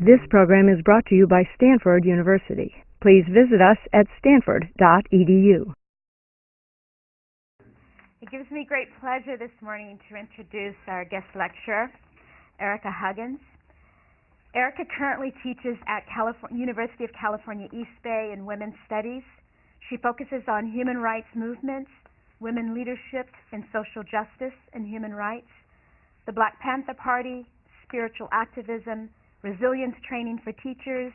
This program is brought to you by Stanford University. Please visit us at stanford.edu. It gives me great pleasure this morning to introduce our guest lecturer, Erica Huggins. Erica currently teaches at University of California, East Bay in Women's Studies. She focuses on human rights movements, women leadership and social justice and human rights, the Black Panther Party, spiritual activism, resilience training for teachers,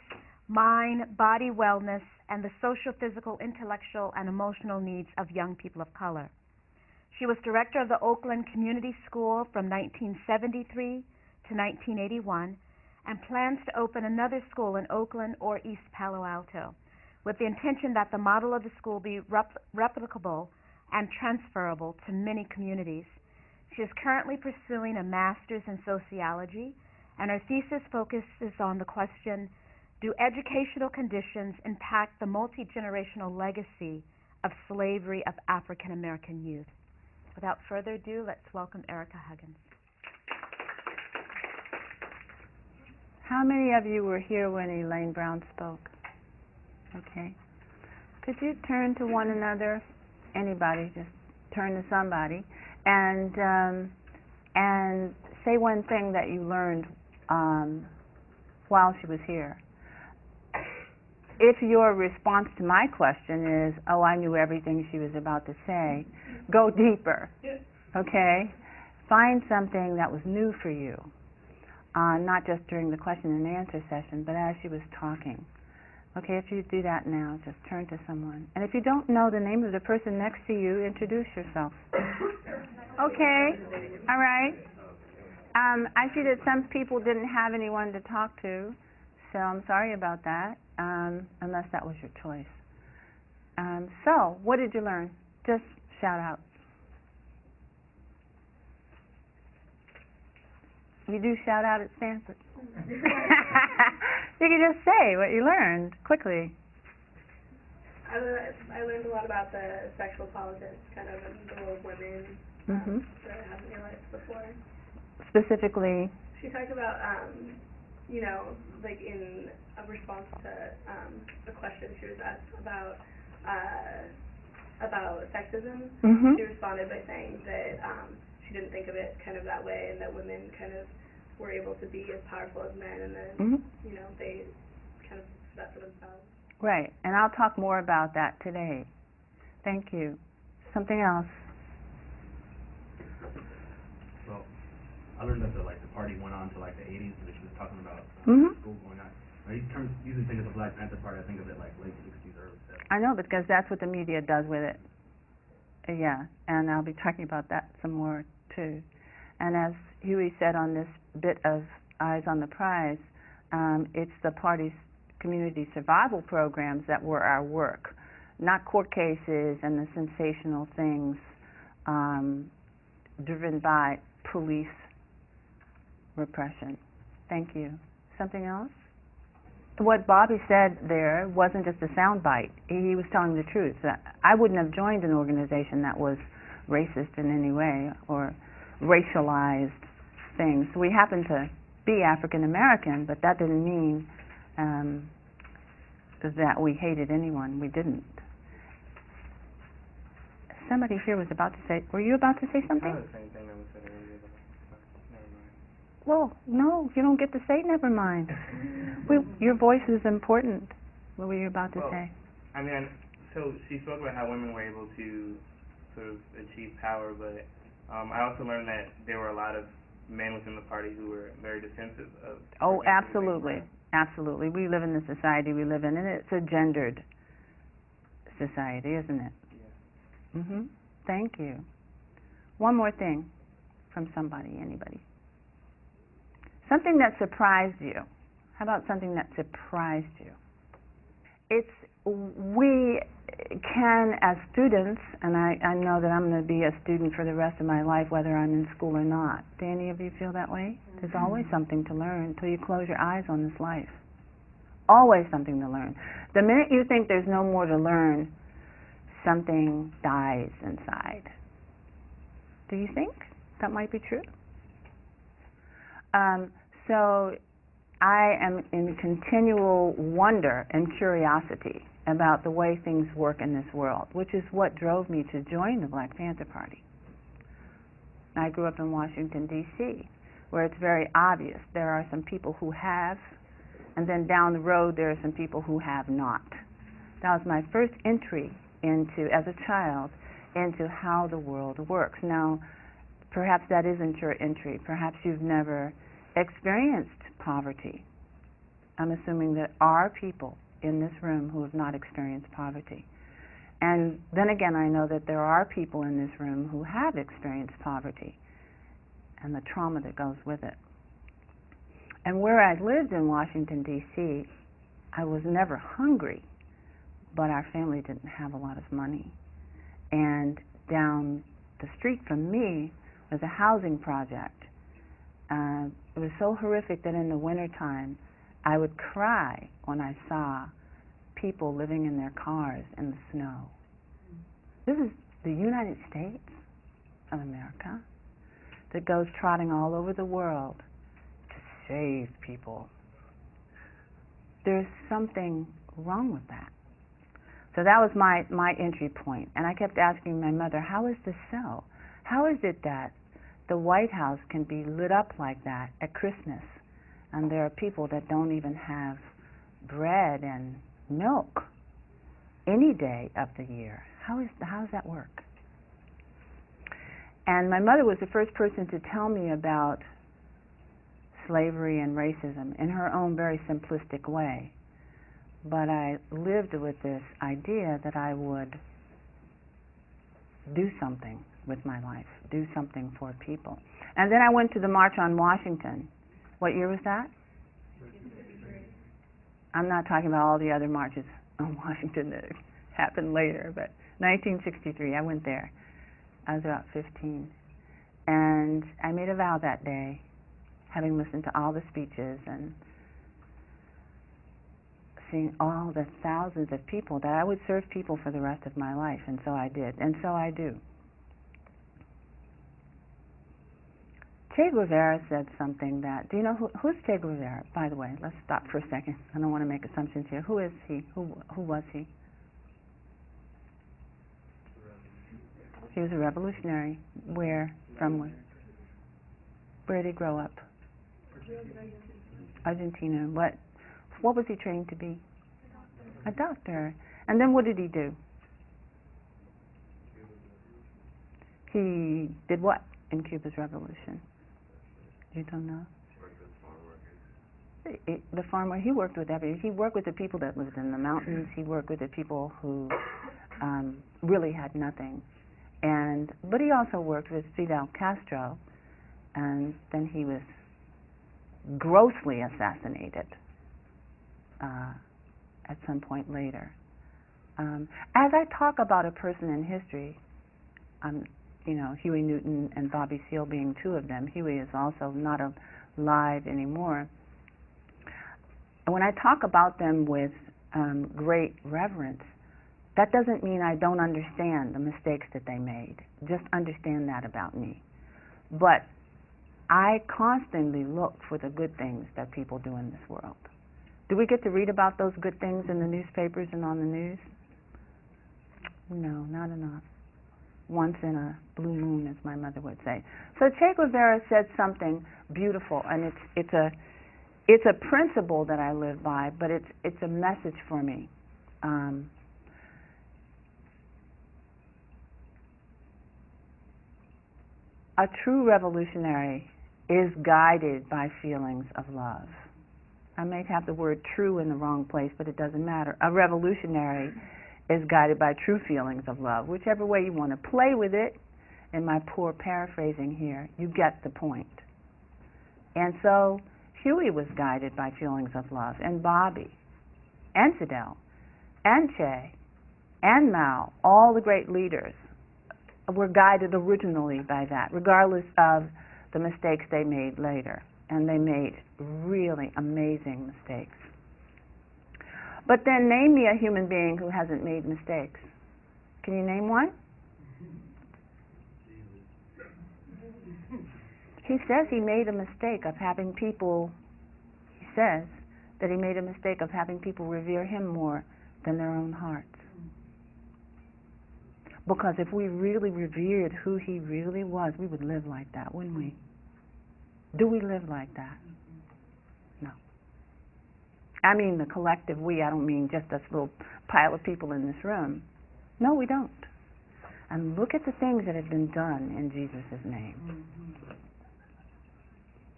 mind, body wellness, and the social, physical, intellectual, and emotional needs of young people of color. She was director of the Oakland Community School from 1973 to 1981 and plans to open another school in Oakland or East Palo Alto with the intention that the model of the school be replicable and transferable to many communities. She is currently pursuing a master's in sociology, and her thesis focuses on the question, do educational conditions impact the multi-generational legacy of slavery of African American youth? Without further ado, let's welcome Erica Huggins. How many of you were here when Elaine Brown spoke? Okay. Could you turn to one another? Anybody, just turn to somebody, and say one thing that you learned while she was here. If your response to my question is, oh, I knew everything she was about to say, go deeper, okay? Find something that was new for you, not just during the question and answer session, but as she was talking. Okay, if you do that now, just turn to someone. And if you don't know the name of the person next to you, introduce yourself. Okay, all right. I see that some people didn't have anyone to talk to, so I'm sorry about that, unless that was your choice. So, what did you learn? Just shout out. You do shout out at Stanford. You can just say what you learned quickly. I learned a lot about the sexual politics, kind of the role of women that I haven't realized before. Specifically? She talked about, like in a response to a question she was asked about sexism, she responded by saying that she didn't think of it kind of that way, and that women kind of were able to be as powerful as men, and then, they kind of stood up for themselves. Right, and I'll talk more about that today. Thank you. Something else? Well, I learned that the party went on to the 80s, which was talking about school going on. I usually think of the Black Panther Party, I think of it like late 60s, early 70s. I know, because that's what the media does with it. Yeah, and I'll be talking about that some more too. And as Huey said on this bit of Eyes on the Prize, it's the party's community survival programs that were our work, not court cases and the sensational things driven by police repression. Thank you. Something else? What Bobby said there wasn't just a soundbite. He was telling the truth. I wouldn't have joined an organization that was racist in any way or racialized things. We happen to be African American, but that didn't mean that we hated anyone. We didn't. Somebody here was about to say, were you about to say something? Kind of the same thing that was said earlier, but never mind. Well, no, you don't get to say never mind. Your voice is important. What were you about to say? I mean, so she spoke about how women were able to sort of achieve power, but I also learned that there were a lot of men within the party who were very defensive of... Oh, absolutely. Absolutely. We live in the society we live in, and it's a gendered society, isn't it? Yeah. Thank you. One more thing from somebody, anybody. Something that surprised you. How about something that surprised you? We can, as students, and I know that I'm going to be a student for the rest of my life, whether I'm in school or not. Do any of you feel that way? There's always something to learn until you close your eyes on this life. Always something to learn. The minute you think there's no more to learn, something dies inside. Do you think that might be true? So I am in continual wonder and curiosity about the way things work in this world, which is what drove me to join the Black Panther Party. I grew up in Washington, D.C., where it's very obvious there are some people who have, and then down the road there are some people who have not. That was my first entry into, as a child, into how the world works. Now, perhaps that isn't your entry. Perhaps you've never experienced poverty. I'm assuming there are people in this room who have not experienced poverty. And then again, I know that there are people in this room who have experienced poverty and the trauma that goes with it. And where I lived in Washington, D.C., I was never hungry, but our family didn't have a lot of money. And down the street from me was a housing project. It was so horrific that in the wintertime I would cry when I saw people living in their cars in the snow. This is the United States of America that goes trotting all over the world to save people. There's something wrong with that. So that was my entry point. And I kept asking my mother, how is this so? How is it that the White House can be lit up like that at Christmas, and there are people that don't even have bread and milk any day of the year? How does that work? And my mother was the first person to tell me about slavery and racism in her own very simplistic way. But I lived with this idea that I would do something with my life, do something for people. And then I went to the March on Washington. What year was that? I'm not talking about all the other marches on Washington that happened later, but 1963, I went there. I was about 15. And I made a vow that day, having listened to all the speeches and seeing all the thousands of people, that I would serve people for the rest of my life. And so I did, and so I do. Che Guevara said something that, do you know who's Che Guevara? By the way, let's stop for a second. I don't want to make assumptions here. Who is he? Who was he? He was a revolutionary. Where? From where? Where did he grow up? Argentina. What was he trained to be? A doctor. And then what did he do? He did what in Cuba's revolution? You don't know? The farmer, he worked with everything. He worked with the people that lived in the mountains. He worked with the people who really had nothing. But he also worked with Fidel Castro, and then he was grossly assassinated at some point later. As I talk about a person in history, Huey Newton and Bobby Seale being two of them. Huey is also not alive anymore. When I talk about them with great reverence, that doesn't mean I don't understand the mistakes that they made. Just understand that about me. But I constantly look for the good things that people do in this world. Do we get to read about those good things in the newspapers and on the news? No, not enough. Once in a blue moon, as my mother would say. So Che Guevara said something beautiful, and it's a principle that I live by, but it's a message for me. A true revolutionary is guided by feelings of love. I may have the word true in the wrong place, but it doesn't matter. A revolutionary is guided by true feelings of love. Whichever way you want to play with it, in my poor paraphrasing here, you get the point. And so Huey was guided by feelings of love, and Bobby, and Fidel, and Che, and Mao, all the great leaders were guided originally by that, regardless of the mistakes they made later. And they made really amazing mistakes. But then name me a human being who hasn't made mistakes. Can you name one? He says he made a mistake of having people, he says that he made a mistake of having people revere him more than their own hearts. Because if we really revered who he really was, we would live like that, wouldn't we? Do we live like that? No. I mean the collective we, I don't mean just this little pile of people in this room. No, we don't. And look at the things that have been done in Jesus' name.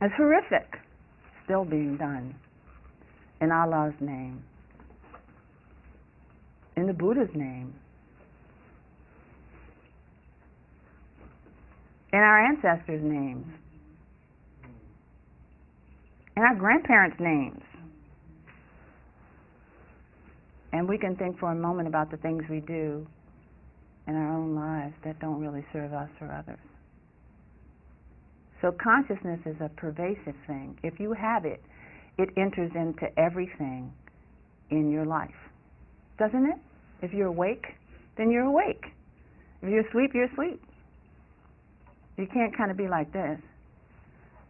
It's horrific, still being done in Allah's name, in the Buddha's name, in our ancestors' names, in our grandparents' names. And we can think for a moment about the things we do in our own lives that don't really serve us or others. So consciousness is a pervasive thing. If you have it, it enters into everything in your life. Doesn't it? If you're awake, then you're awake. If you're asleep, you're asleep. You can't kind of be like this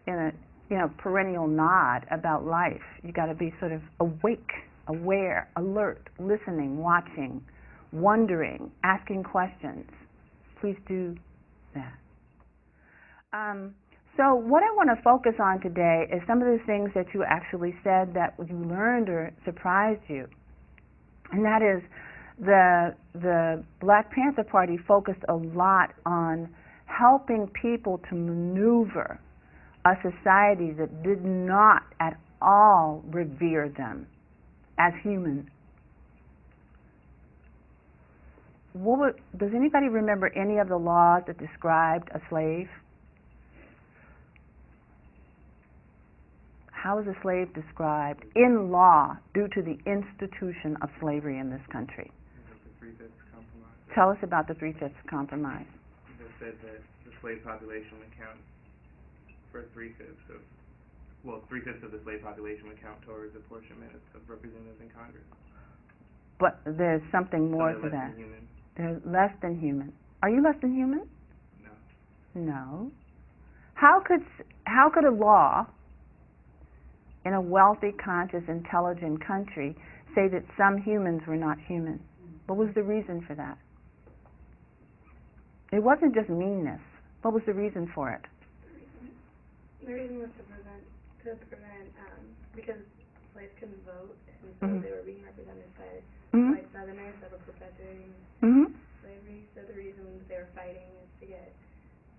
in a perennial nod about life. You got to be sort of awake, aware, alert, listening, watching, wondering, asking questions. Please do that. So what I want to focus on today is some of the things that you actually said that you learned or surprised you. And that is the Black Panther Party focused a lot on helping people to maneuver a society that did not at all revere them as human. Does anybody remember any of the laws that described a slave? How is a slave described in law due to the institution of slavery in this country? The 3/5 compromise. Tell us about the 3/5 compromise. It said that the slave population would count for 3/5 of, 3/5 of the slave population would count towards apportionment of representatives in Congress. But there's something more to that. They're less than human. Are you less than human? No. No. How could a law in a wealthy, conscious, intelligent country say that some humans were not human? What was the reason for that? It wasn't just meanness. What was the reason for it? The reason was to prevent because slaves couldn't vote, and so they were being represented by white Southerners that were perpetuating slavery. So the reason they were fighting is to get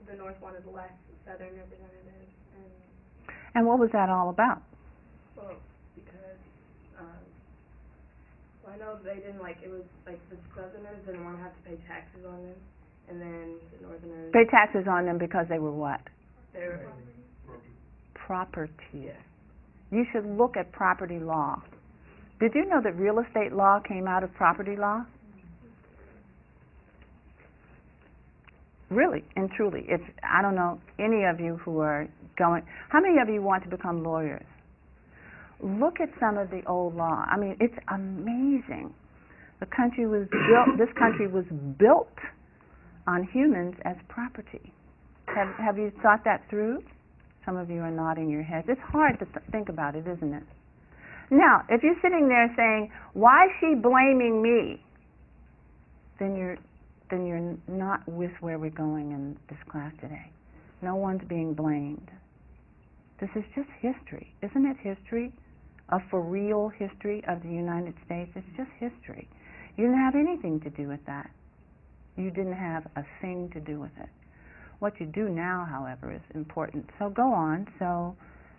the North wanted less Southern representatives. And what was that all about? Well, because I know they didn't it was like the Southerners didn't want to have to pay taxes on them, and then the Northerners pay taxes on them because they were what? They were property. Yeah. You should look at property law. Did you know that real estate law came out of property law? Really and truly. I don't know any of you who are going. How many of you want to become lawyers? Look at some of the old law. I mean, it's amazing. This country was built on humans as property. Have you thought that through? Some of you are nodding your heads. It's hard to think about it, isn't it? Now, if you're sitting there saying, "Why is she blaming me?" then you're not with where we're going in this class today. No one's being blamed. This is just history. Isn't it history? A for real history of the United States. It's just history. You didn't have anything to do with that. You didn't have a thing to do with it. What you do now, however, is important. So go on. So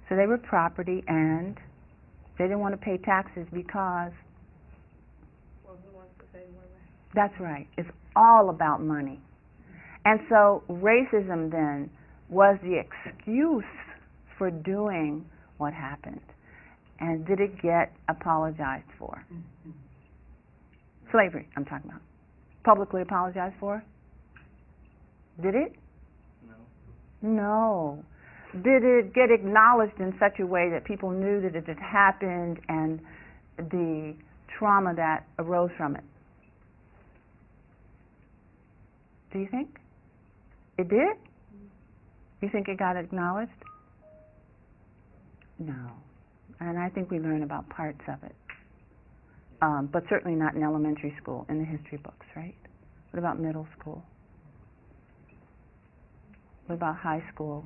they were property, and they didn't want to pay taxes because... Well, who wants to pay more money? That's right. It's all about money. And so racism then was the excuse for doing what happened. And did it get apologized for? Slavery, I'm talking about. Publicly apologized for? Did it? No. Did it get acknowledged in such a way that people knew that it had happened and the trauma that arose from it? Do you think? It did? You think it got acknowledged? No. And I think we learn about parts of it. But certainly not in elementary school, in the history books, right? What about middle school? What about high school?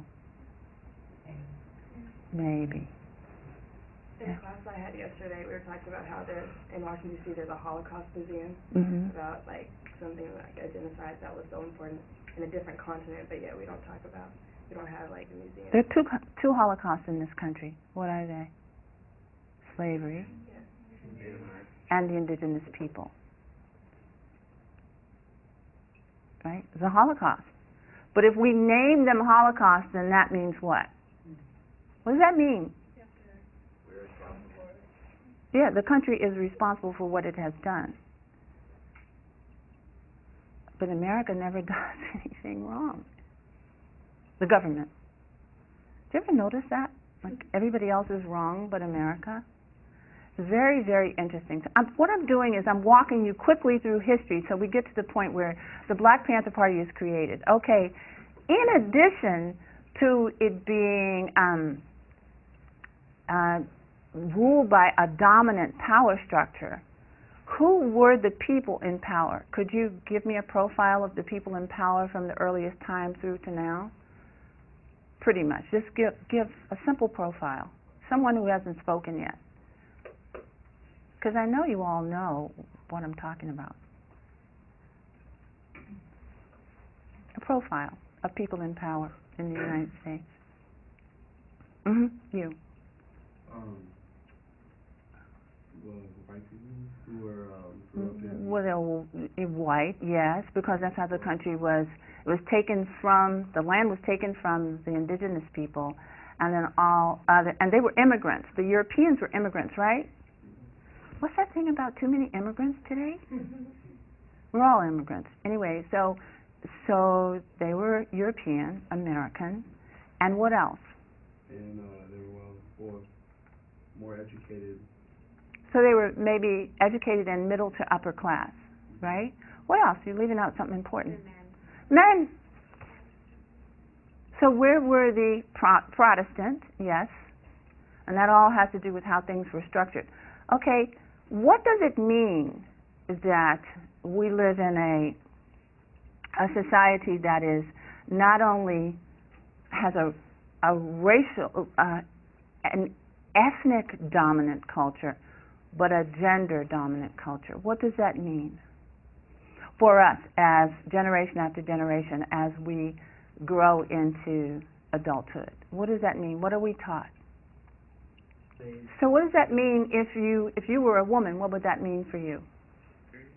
Maybe. In a class I had yesterday, we were talking about how there's, in Washington D.C., there's a Holocaust museum about like something like a genocide that was so important in a different continent, but yet we don't have like a museum. There are two Holocausts in this country. What are they? Slavery and the indigenous people. Right? The Holocaust. But if we name them Holocaust, then that means what? What does that mean? Yeah, the country is responsible for what it has done. But America never does anything wrong. The government. Do you ever notice that? Like everybody else is wrong but America? It's very, very interesting. So what I'm doing is I'm walking you quickly through history so we get to the point where the Black Panther Party is created. Okay, in addition to it being ruled by a dominant power structure, who were the people in power? Could you give me a profile of the people in power from the earliest time through to now? Pretty much. Just give a simple profile. Someone who hasn't spoken yet. Because I know you all know what I'm talking about. A profile of people in power in the United States. You. Well, white people who were grew up in... Well, white, yes, because that's how the country was. It was taken from, the land was taken from the indigenous people, and then all other, and they were immigrants. The Europeans were immigrants, right? What's that thing about too many immigrants today? We're all immigrants. Anyway, so they were European, American, and what else? And they were more educated. So they were maybe educated and middle to upper class, right? What else? You're leaving out something important. Men. So where were the Protestant? Yes. And that all has to do with how things were structured. Okay, what does it mean that we live in a society that is not only has a racial, an ethnic dominant culture, but a gender dominant culture? What does that mean for us as generation after generation as we grow into adulthood? What does that mean? What are we taught? So what does that mean if you were a woman? What would that mean for you?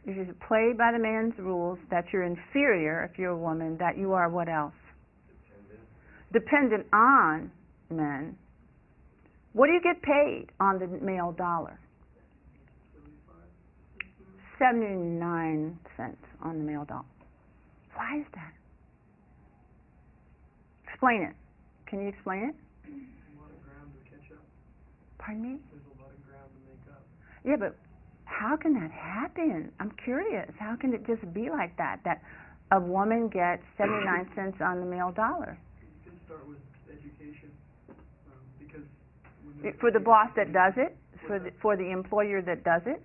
If you play by the man's rules, that you're inferior if you're a woman, that you are what else? Dependent on men. What do you get paid on the male dollar? 79 cents on the male dollar. Why is that? Explain it. Can you explain it? A lot of ground to catch up. Pardon me? There's a lot of ground to make up. Yeah, but how can that happen? I'm curious. How can it just be like that? That a woman gets 79 cents on the male dollar? You can start with education, because For the boss that does it? For the employer that does it?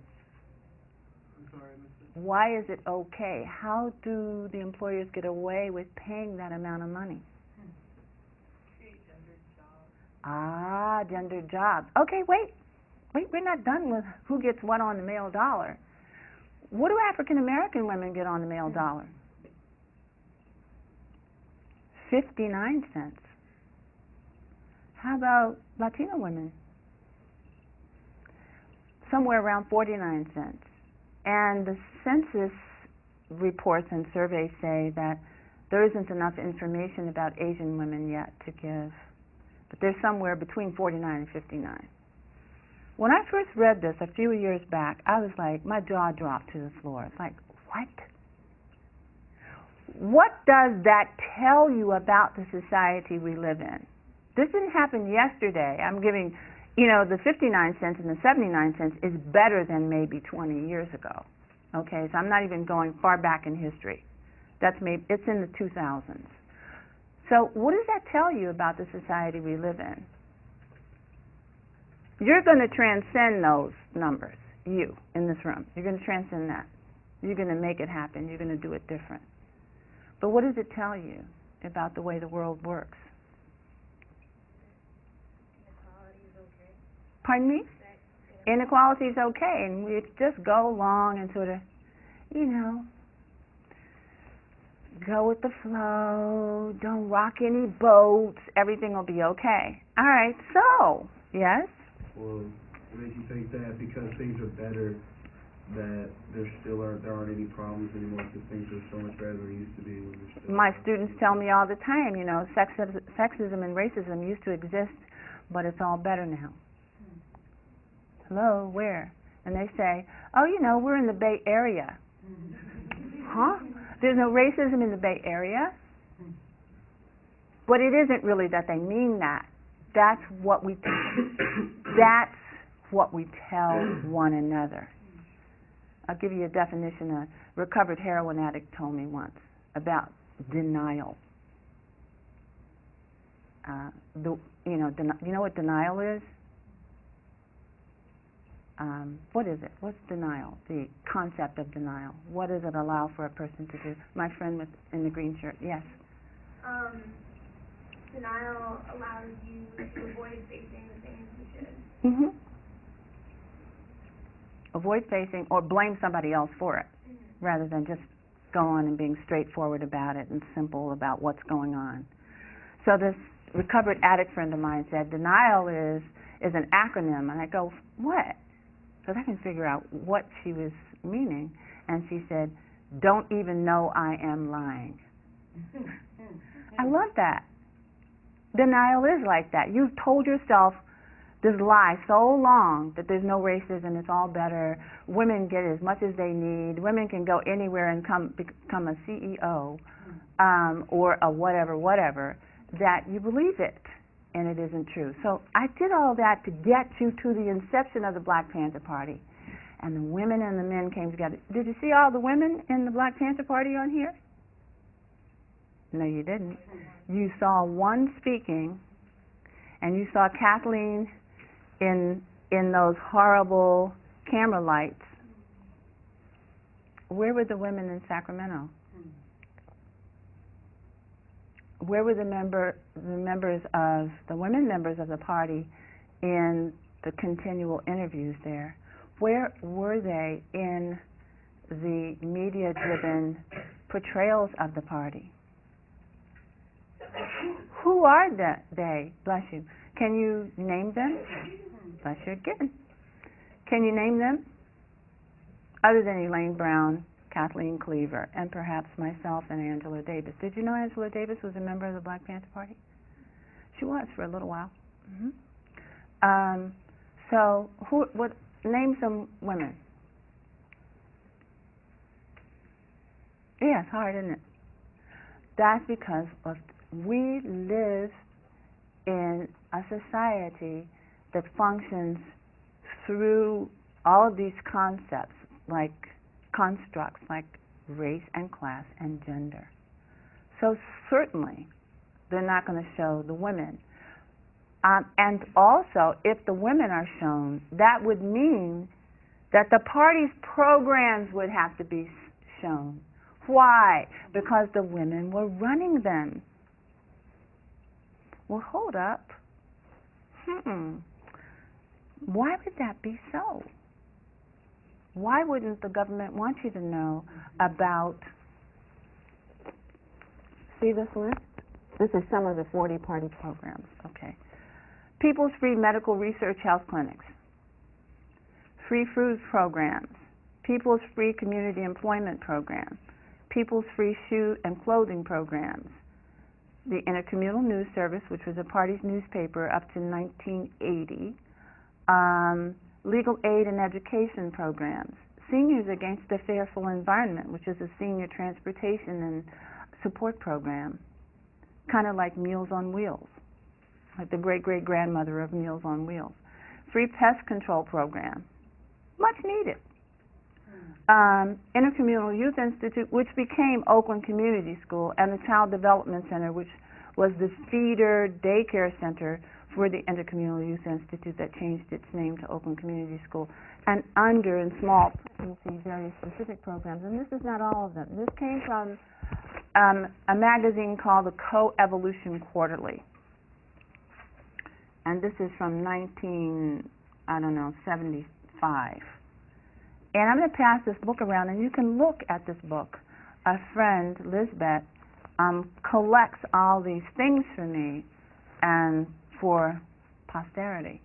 I'm sorry, I missed it. Why is it okay? How do the employers get away with paying that amount of money? Gendered jobs. Okay, wait, we're not done with who gets what on the male dollar. What do African American women get on the male dollar? 59 cents. How about Latino women? Somewhere around 49 cents. And the census reports and surveys say that there isn't enough information about Asian women yet to give. But they're somewhere between 49 and 59. When I first read this a few years back, I was like, my jaw dropped to the floor. It's like, what? What does that tell you about the society we live in? This didn't happen yesterday. I'm giving, the 59 cents and the 79 cents is better than maybe 20 years ago. Okay, so I'm not even going far back in history. It's in the 2000s. So what does that tell you about the society we live in? You're going to transcend those numbers, you, in this room. You're going to transcend that. You're going to make it happen. You're going to do it different. But what does it tell you about the way the world works? Inequality is okay. Pardon me? Inequality is okay, and we just go along and sort of, go with the flow, don't rock any boats, everything will be okay. All right, so, yes? Well, it makes you think that because things are better, that there aren't any problems anymore because things are so much better than they used to be. When still My students tell me all the time, sexism and racism used to exist, but it's all better now. Hello, where? And they say, oh, we're in the Bay Area. Huh? There's no racism in the Bay Area? But it isn't really that they mean that. That's what we tell one another. I'll give you a definition a recovered heroin addict told me once about denial. You know what denial is? What is it? What's denial? The concept of denial. What does it allow for a person to do? My friend in the green shirt, yes. Denial allows you to avoid facing the things you should. Mm-hmm. Avoid facing or blame somebody else for it, rather than just go on and being straightforward about it and simple about what's going on. So this recovered addict friend of mine said, denial is an acronym. And I go, what? Because I can figure out what she was meaning. And she said, don't even know I am lying. I love that. Denial is like that. You've told yourself this lie so long that there's no racism, it's all better, women get as much as they need, women can go anywhere and become a CEO or a whatever, that you believe it, and it isn't true. So I did all that to get you to the inception of the Black Panther Party, and the women and the men came together. Did you see all the women in the Black Panther Party on here? No, you didn't. You saw one speaking, and you saw Kathleen in those horrible camera lights. Where were the women in Sacramento? Where were the women members of the party in the continual interviews there? Where were they in the media-driven portrayals of the party? Who are they? Bless you. Can you name them? Bless you again. Can you name them? Other than Elaine Brown, Kathleen Cleaver, and perhaps myself and Angela Davis. Did you know Angela Davis was a member of the Black Panther Party? She was for a little while. Mm-hmm. So, name some women. Yeah, it's hard, isn't it? That's because we live in a society that functions through all of these concepts, like constructs like race and class and gender. So certainly they're not going to show the women. And also, if the women are shown, that would mean that the party's programs would have to be shown. Why? Because the women were running them. Well, hold up. Why would that be so? Why wouldn't the government want you to know about, see this list? This is some of the 40 party programs, okay. People's Free Medical Research Health Clinics, Free Food Programs, People's Free Community Employment Program, People's Free Shoe and Clothing Programs, the Intercommunal News Service, which was a party's newspaper up to 1980, Legal Aid and Education Programs, Seniors Against a Fearful Environment, which is a senior transportation and support program, kind of like Meals on Wheels, like the great-great-grandmother of Meals on Wheels. Free Pest Control Program, much needed. Intercommunal Youth Institute, which became Oakland Community School, and the Child Development Center, which was the feeder daycare center we're the Intercommunal Youth Institute that changed its name to Oakland Community School, and under, in small, you see very specific programs, and this is not all of them. This came from a magazine called the Co-Evolution Quarterly, and this is from 1975. And I'm going to pass this book around, and you can look at this book. A friend, Lisbeth, collects all these things for me and for posterity.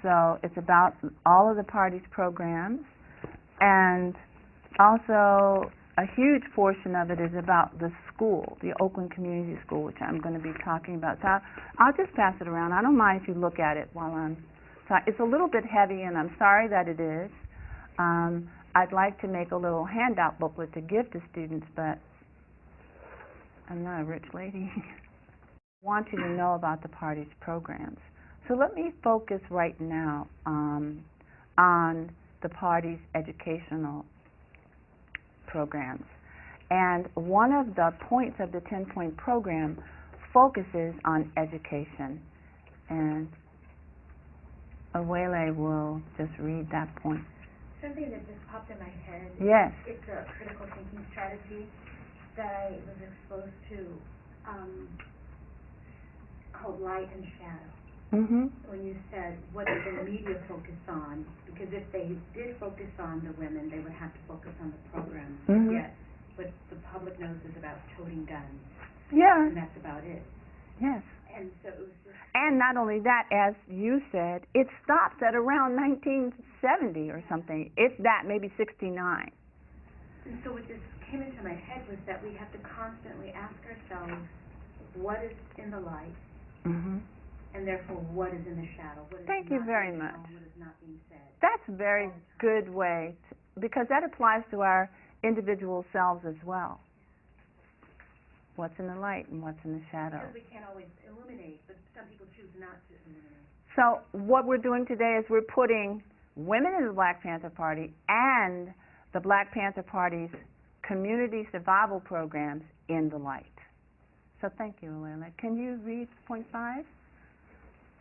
So it's about all of the party's programs, and also a huge portion of it is about the school, the Oakland Community School, which I'm going to be talking about. So I'll just pass it around. I don't mind if you look at it while I'm talking. It's a little bit heavy, and I'm sorry that it is. I'd like to make a little handout booklet to give to students, but I'm not a rich lady. I want you to know about the party's programs. So let me focus right now on the party's educational programs. And one of the points of the 10-point program focuses on education. And Awele will just read that point. Something that just popped in my head. Yes. It's a critical thinking strategy that I was exposed to called light and shadow. Mm-hmm. When you said, what did the media focus on? Because if they did focus on the women, they would have to focus on the programs. Mm-hmm. Yet, what the public knows is about toting guns. Yeah. And that's about it. Yes. And so it was just... And not only that, as you said, it stops at around 1970 or something. If that, maybe 69. And so what just came into my head was that we have to constantly ask ourselves, what is in the light? Mm-hmm. And therefore, what is in the shadow? What is Thank you not very being much. shown, what is not being said? That's a very good way, because that applies to our individual selves as well. What's in the light and what's in the shadow. Because we can't always illuminate, but some people choose not to illuminate. So what we're doing today is we're putting women in the Black Panther Party and the Black Panther Party's community survival programs in the light. So thank you, Alana. Can you read point 5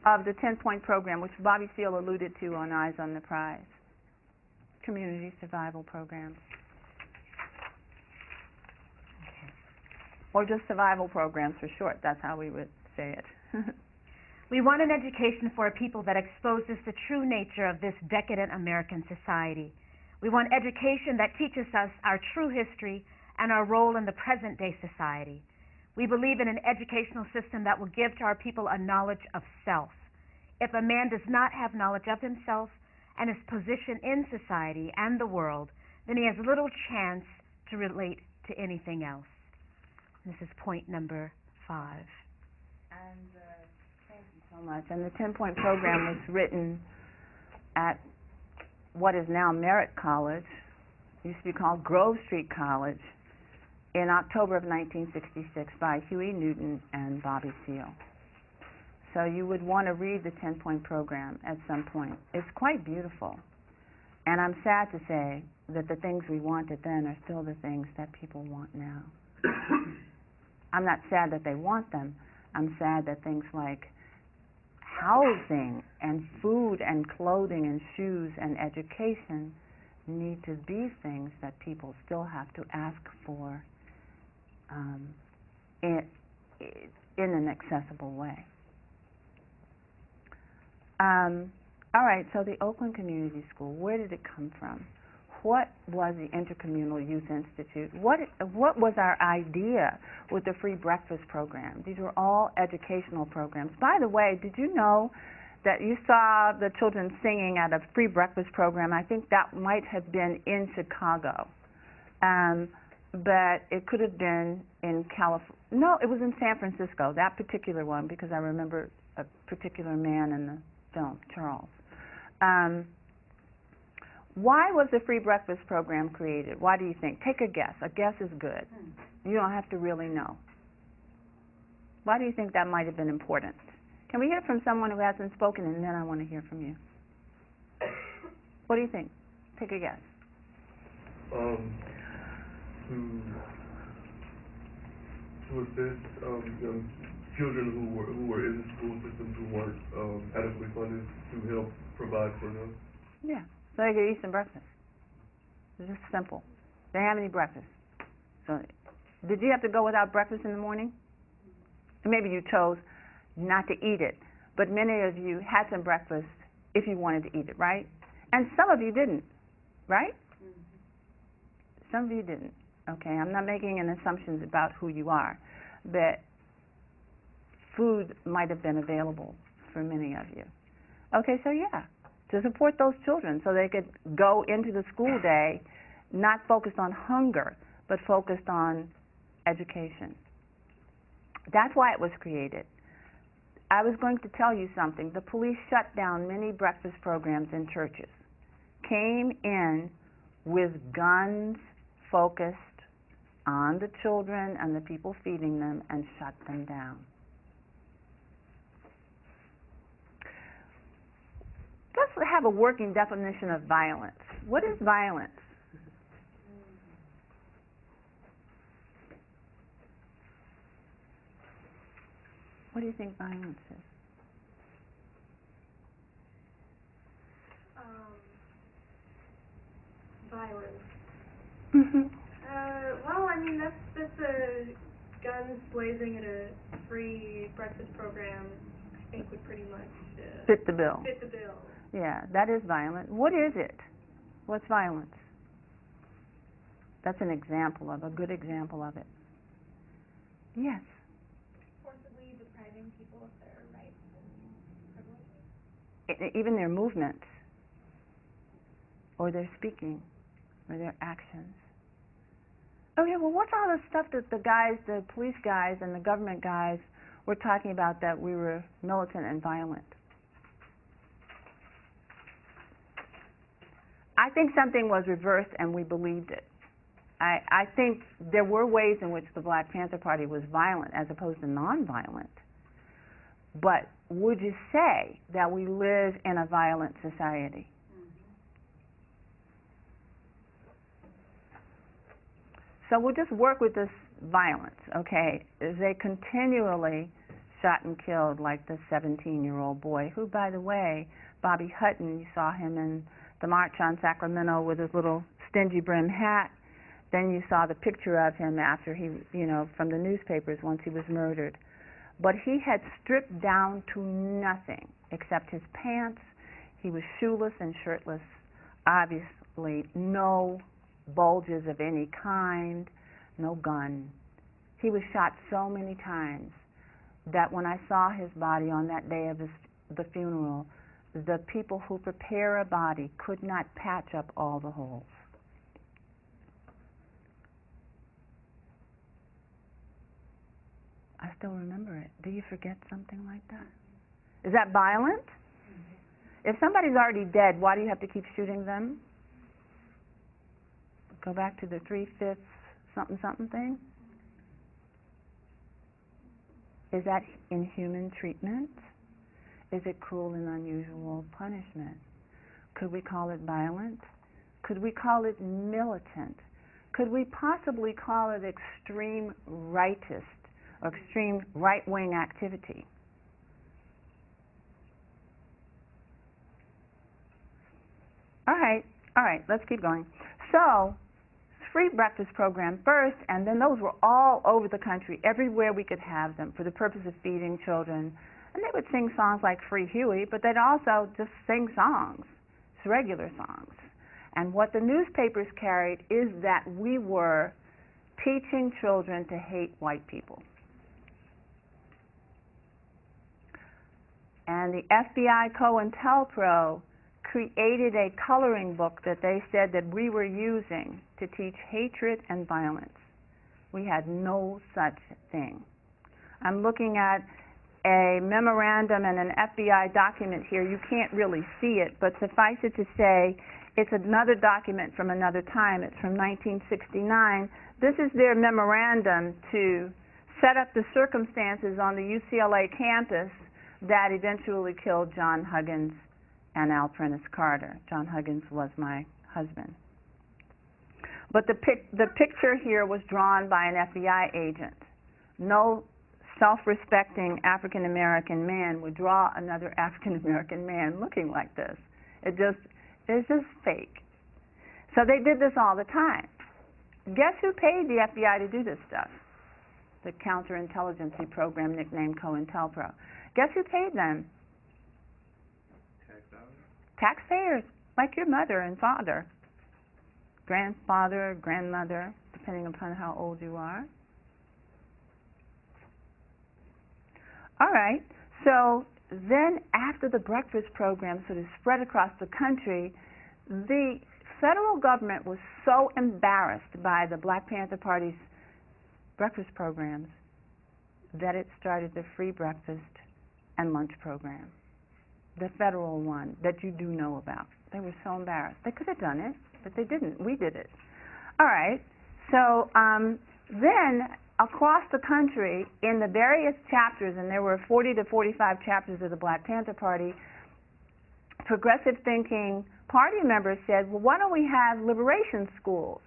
of the 10-point program, which Bobby Seale alluded to on Eyes on the Prize? Community survival programs. Or just survival programs for short. That's how we would say it. We want an education for a people that exposes the true nature of this decadent American society. We want education that teaches us our true history and our role in the present-day society. We believe in an educational system that will give to our people a knowledge of self. If a man does not have knowledge of himself and his position in society and the world, then he has little chance to relate to anything else. This is point number 5. And thank you so much. And the 10-point program was written at what is now Merritt College, used to be called Grove Street College, in October of 1966 by Huey Newton and Bobby Seale. So you would want to read the 10-point program at some point. It's quite beautiful. And I'm sad to say that the things we wanted then are still the things that people want now. I'm not sad that they want them. I'm sad that things like housing and food and clothing and shoes and education need to be things that people still have to ask for in an accessible way. All right, so the Oakland Community School, where did it come from? What was the Intercommunal Youth Institute? What was our idea with the free breakfast program? These were all educational programs. By the way, did you know that you saw the children singing at a free breakfast program? I think that might have been in Chicago. But it could have been in California. No, it was in San Francisco, that particular one, because I remember a particular man in the film, Charles. Why was the free breakfast program created? Why do you think? Take a guess. A guess is good. You don't have to really know. Why do you think that might have been important? Can we hear from someone who hasn't spoken, and then I want to hear from you? What do you think? Take a guess. to assist children who were in the school systems who weren't adequately funded to help provide for them? Yeah, so they could eat some breakfast. It's just simple. They didn't have any breakfast. So, did you have to go without breakfast in the morning? Maybe you chose not to eat it, but many of you had some breakfast if you wanted to eat it, right? And some of you didn't, right? Some of you didn't. Okay, I'm not making any assumptions about who you are, but food might have been available for many of you. Okay, so yeah, to support those children so they could go into the school day not focused on hunger, but focused on education. That's why it was created. I was going to tell you something. The police shut down many breakfast programs in churches, came in with guns focused on the children and the people feeding them and shut them down. Let's have a working definition of violence. What is violence? What do you think violence is? Violence. Mm-hmm. Well, I mean, that's a guns blazing at a free breakfast program. I think would pretty much fit the bill. Fit the bill. Yeah, that is violent. What is it? What's violence? That's an example of a good example of it. Yes. Forcibly depriving people of their rights and privileges. Even their movements, or their speaking, or their actions. Okay, well, what's all the stuff that the guys, the police guys and the government guys were talking about that we were militant and violent? I think something was reversed and we believed it. I think there were ways in which the Black Panther Party was violent as opposed to nonviolent. But would you say that we live in a violent society? So we'll just work with this violence, okay? They continually shot and killed, like the 17-year-old boy, who, by the way, Bobby Hutton, you saw him in the March on Sacramento with his little stingy brim hat. Then you saw the picture of him after he, from the newspapers once he was murdered. But he had stripped down to nothing except his pants. He was shoeless and shirtless, obviously no bulges of any kind, no gun. He was shot so many times that when I saw his body on that day of the funeral, the people who prepare a body could not patch up all the holes. I still remember it. Do you forget something like that? Is that violent? If somebody's already dead, why do you have to keep shooting them? Go back to the 3/5 something thing? Is that inhuman treatment? Is it cruel and unusual punishment? Could we call it violent? Could we call it militant? Could we possibly call it extreme rightist or extreme right-wing activity? All right, let's keep going. So, free breakfast program first, and then those were all over the country, everywhere we could have them for the purpose of feeding children. And they would sing songs like Free Huey, but they'd also just sing songs, regular songs. And what the newspapers carried is that we were teaching children to hate white people. And the FBI COINTELPRO created a coloring book that they said that we were using to teach hatred and violence. We had no such thing. I'm looking at a memorandum and an FBI document here. You can't really see it, but suffice it to say, it's another document from another time. It's from 1969. This is their memorandum to set up the circumstances on the UCLA campus that eventually killed John Huggins and Al Prentice Carter. John Huggins was my husband. But the picture here was drawn by an FBI agent, no self-respecting African American man would draw another African American man looking like this. It's just fake. So they did this all the time. Guess who paid the FBI to do this stuff? The counterintelligence program nicknamed COINTELPRO. Guess who paid them? Tax dollars? Taxpayers, like your mother and father, grandfather, grandmother, depending upon how old you are. All right, so then after the breakfast program sort of spread across the country, the federal government was so embarrassed by the Black Panther Party's breakfast programs that it started the free breakfast and lunch program, the federal one that you do know about. They were so embarrassed. They could have done it, but they didn't. We did it. All right, so then across the country in the various chapters, and there were 40 to 45 chapters of the Black Panther Party, progressive thinking party members said, well, why don't we have liberation schools?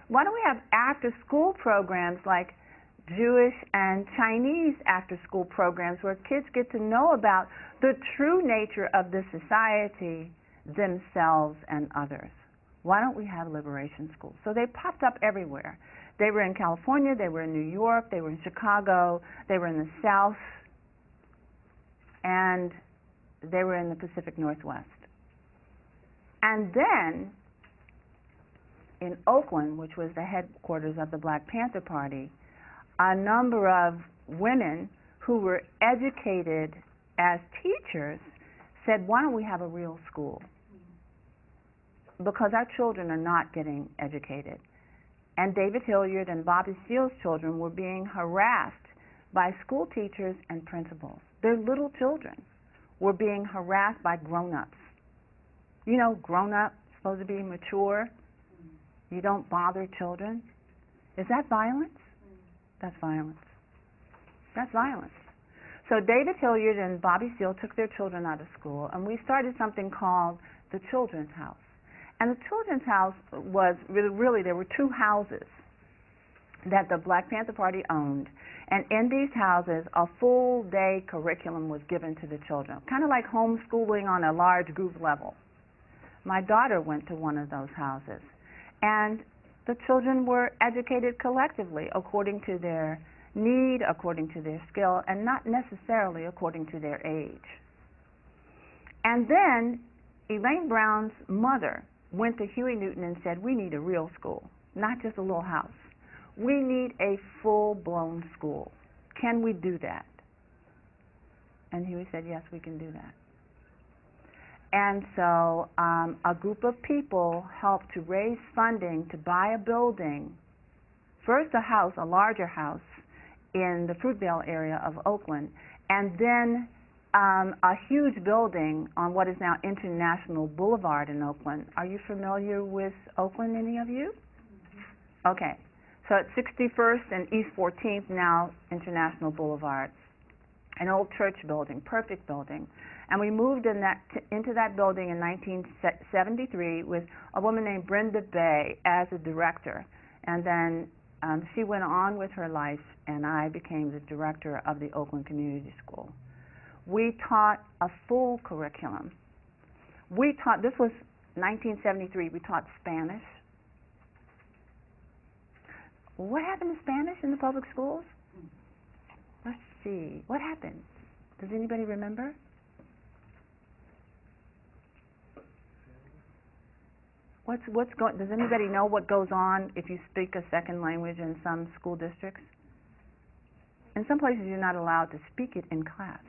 Why don't we have after-school programs like Jewish and Chinese after-school programs where kids get to know about the true nature of the society, themselves, and others? Why don't we have liberation schools? So they popped up everywhere. They were in California, they were in New York, they were in Chicago, they were in the South, and they were in the Pacific Northwest. And then in Oakland, which was the headquarters of the Black Panther Party, a number of women who were educated as teachers said, why don't we have a real school? Because our children are not getting educated. And David Hilliard and Bobby Seale's children were being harassed by school teachers and principals. Their little children were being harassed by grown-ups. You know, grown-up, supposed to be mature. You don't bother children. Is that violence? That's violence. That's violence. So David Hilliard and Bobby Seale took their children out of school, and we started something called the Children's House. And the Children's House was really there were two houses that the Black Panther Party owned. And in these houses, a full-day curriculum was given to the children, kind of like homeschooling on a large group level. My daughter went to one of those houses. And the children were educated collectively according to their need, according to their skill, and not necessarily according to their age. And then Elaine Brown's mother went to Huey Newton and said, we need a real school, not just a little house. We need a full-blown school. Can we do that? And Huey said, yes, we can do that. And so a group of people helped to raise funding to buy a building, first a house, a larger house, in the Fruitvale area of Oakland, and then a huge building on what is now International Boulevard in Oakland. Are you familiar with Oakland, any of you? Okay. So it's 61st and East 14th, now International Boulevard. An old church building, perfect building. And we moved into that building in 1973 with a woman named Brenda Bay as a director. And then she went on with her life, and I became the director of the Oakland Community School. We taught a full curriculum. This was 1973, we taught Spanish. What happened to Spanish in the public schools? Let's see. What happened? Does anybody remember? Does anybody know what goes on if you speak a second language in some school districts? In some places, you're not allowed to speak it in class.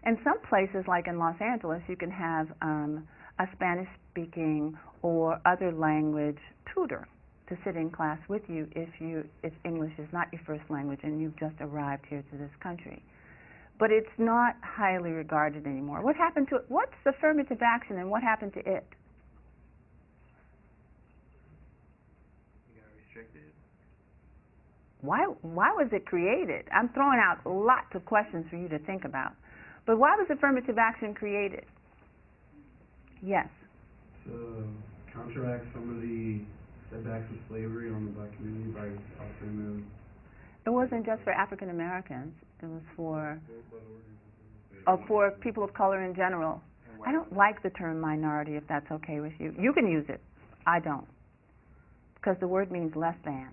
In some places, like in Los Angeles, you can have a Spanish-speaking or other language tutor to sit in class with you if English is not your first language and you've just arrived here to this country. But it's not highly regarded anymore. What happened to it? What's affirmative action and what happened to it? You got restricted. Why was it created? I'm throwing out lots of questions for you to think about. But why was affirmative action created? Yes? To counteract some of the setbacks of slavery on the black community by offering them. It wasn't just for African Americans. It was for people of color in general. I don't like the term minority, if that's okay with you. You can use it. I don't. Because the word means less than.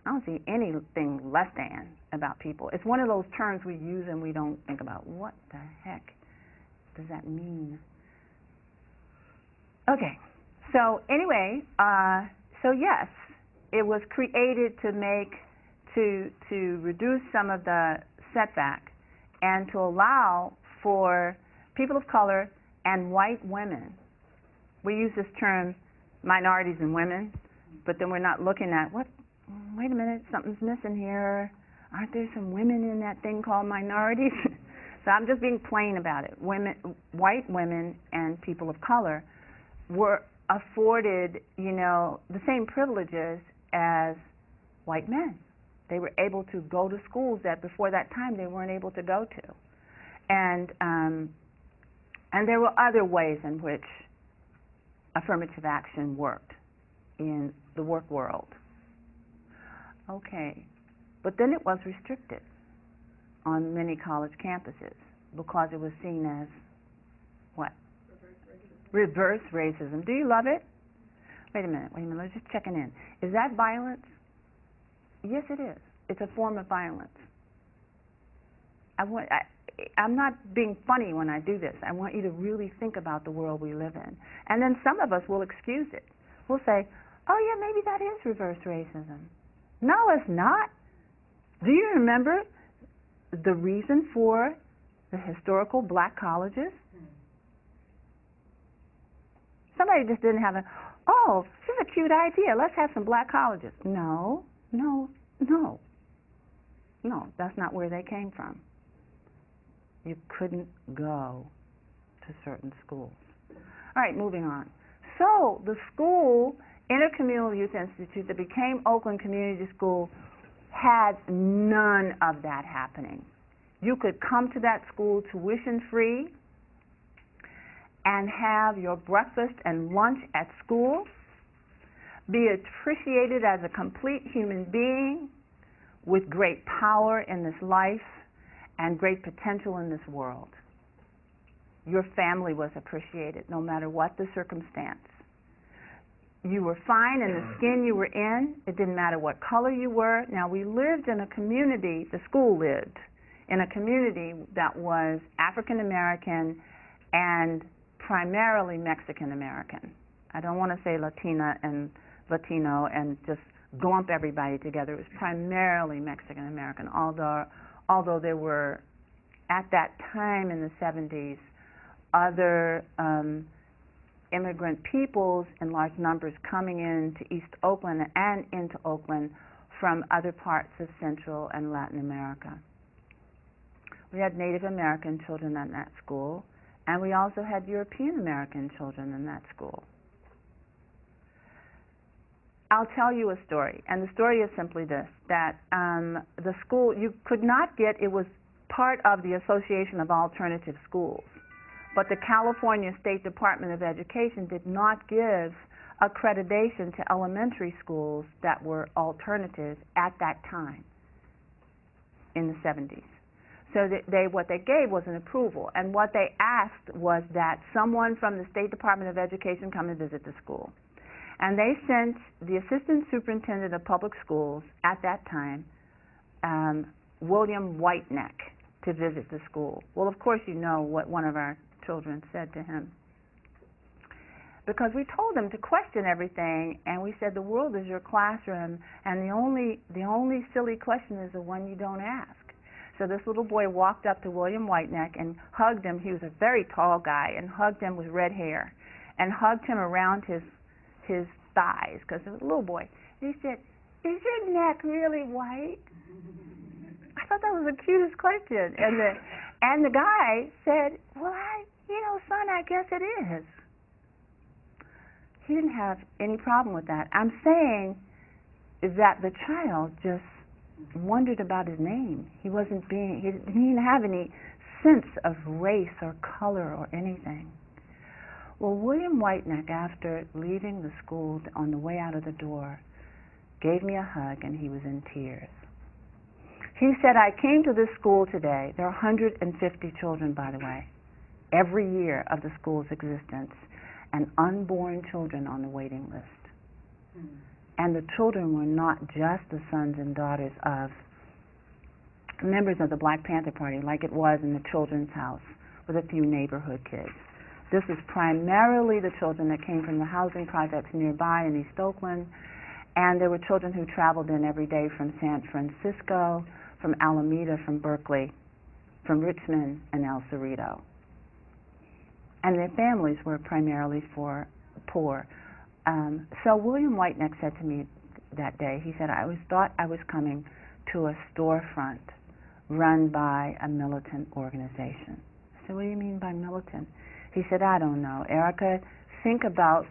I don't see anything less than about people. It's one of those terms we use and we don't think about, what the heck does that mean? Okay. So anyway, so yes, it was created to reduce some of the setback and to allow for people of color and white women. We use this term minorities and women, but then we're not looking at wait a minute, something's missing here. Aren't there some women in that thing called minorities? So I'm just being plain about it. White women and people of color were afforded, the same privileges as white men. They were able to go to schools that before that time they weren't able to go to. And there were other ways in which affirmative action worked in the work world. Okay, but then it was restricted on many college campuses because it was seen as what? Reverse racism. Do you love it? Wait a minute, let's just checking in. Is that violence? Yes, it is. It's a form of violence. I'm not being funny when I do this. I want you to really think about the world we live in. And then some of us will excuse it. We'll say, oh yeah, maybe that is reverse racism. No, it's not. Do you remember the reason for the historical black colleges? Somebody just didn't have this is a cute idea. Let's have some black colleges. No, that's not where they came from. You couldn't go to certain schools. All right, moving on. So the school, Intercommunal Youth Institute, that became Oakland Community School, had none of that happening. You could come to that school tuition-free and have your breakfast and lunch at school, be appreciated as a complete human being with great power in this life and great potential in this world. Your family was appreciated no matter what the circumstance. You were fine in the skin you were in. It didn't matter what color you were. Now, we lived in a community, the school lived in a community that was African American and primarily Mexican American. I don't want to say Latina and Latino and just glump everybody together. It was primarily Mexican American, although there were, at that time in the 70s, other immigrant peoples in large numbers coming into East Oakland and into Oakland from other parts of Central and Latin America. We had Native American children in that school, and we also had European American children in that school. I'll tell you a story, and the story is simply this, that the school, you could not get, it was part of the Association of Alternative Schools, but the California State Department of Education did not give accreditation to elementary schools that were alternatives at that time in the 70s. So what they gave was an approval, and what they asked was that someone from the State Department of Education come and visit the school. And they sent the Assistant Superintendent of Public Schools at that time, William Whiteneck, to visit the school. Well, of course you know what one of our children said to him. Because we told him to question everything, and we said the world is your classroom, and the only silly question is the one you don't ask. So this little boy walked up to William Whiteneck and hugged him. He was a very tall guy, and hugged him with red hair, and hugged him around his thighs, because he was a little boy. And he said, "Is your neck really white?" I thought that was the cutest question. And the guy said, "Well, son, I guess it is." He didn't have any problem with that. I'm saying that the child just wondered about his name. He didn't have any sense of race or color or anything. Well, William Whiteneck, after leaving the school on the way out of the door, gave me a hug, and he was in tears. He said, I came to this school today. There are 150 children, by the way, every year of the school's existence, and unborn children on the waiting list. And the children were not just the sons and daughters of members of the Black Panther Party, like it was in the Children's House with a few neighborhood kids. This was primarily the children that came from the housing projects nearby in East Oakland, and there were children who traveled in every day from San Francisco, from Alameda, from Berkeley, from Richmond, and El Cerrito. And their families were primarily poor. So William Whiteneck said to me that day, he said, I always thought I was coming to a storefront run by a militant organization. I said, what do you mean by militant? He said, I don't know. Erica, think about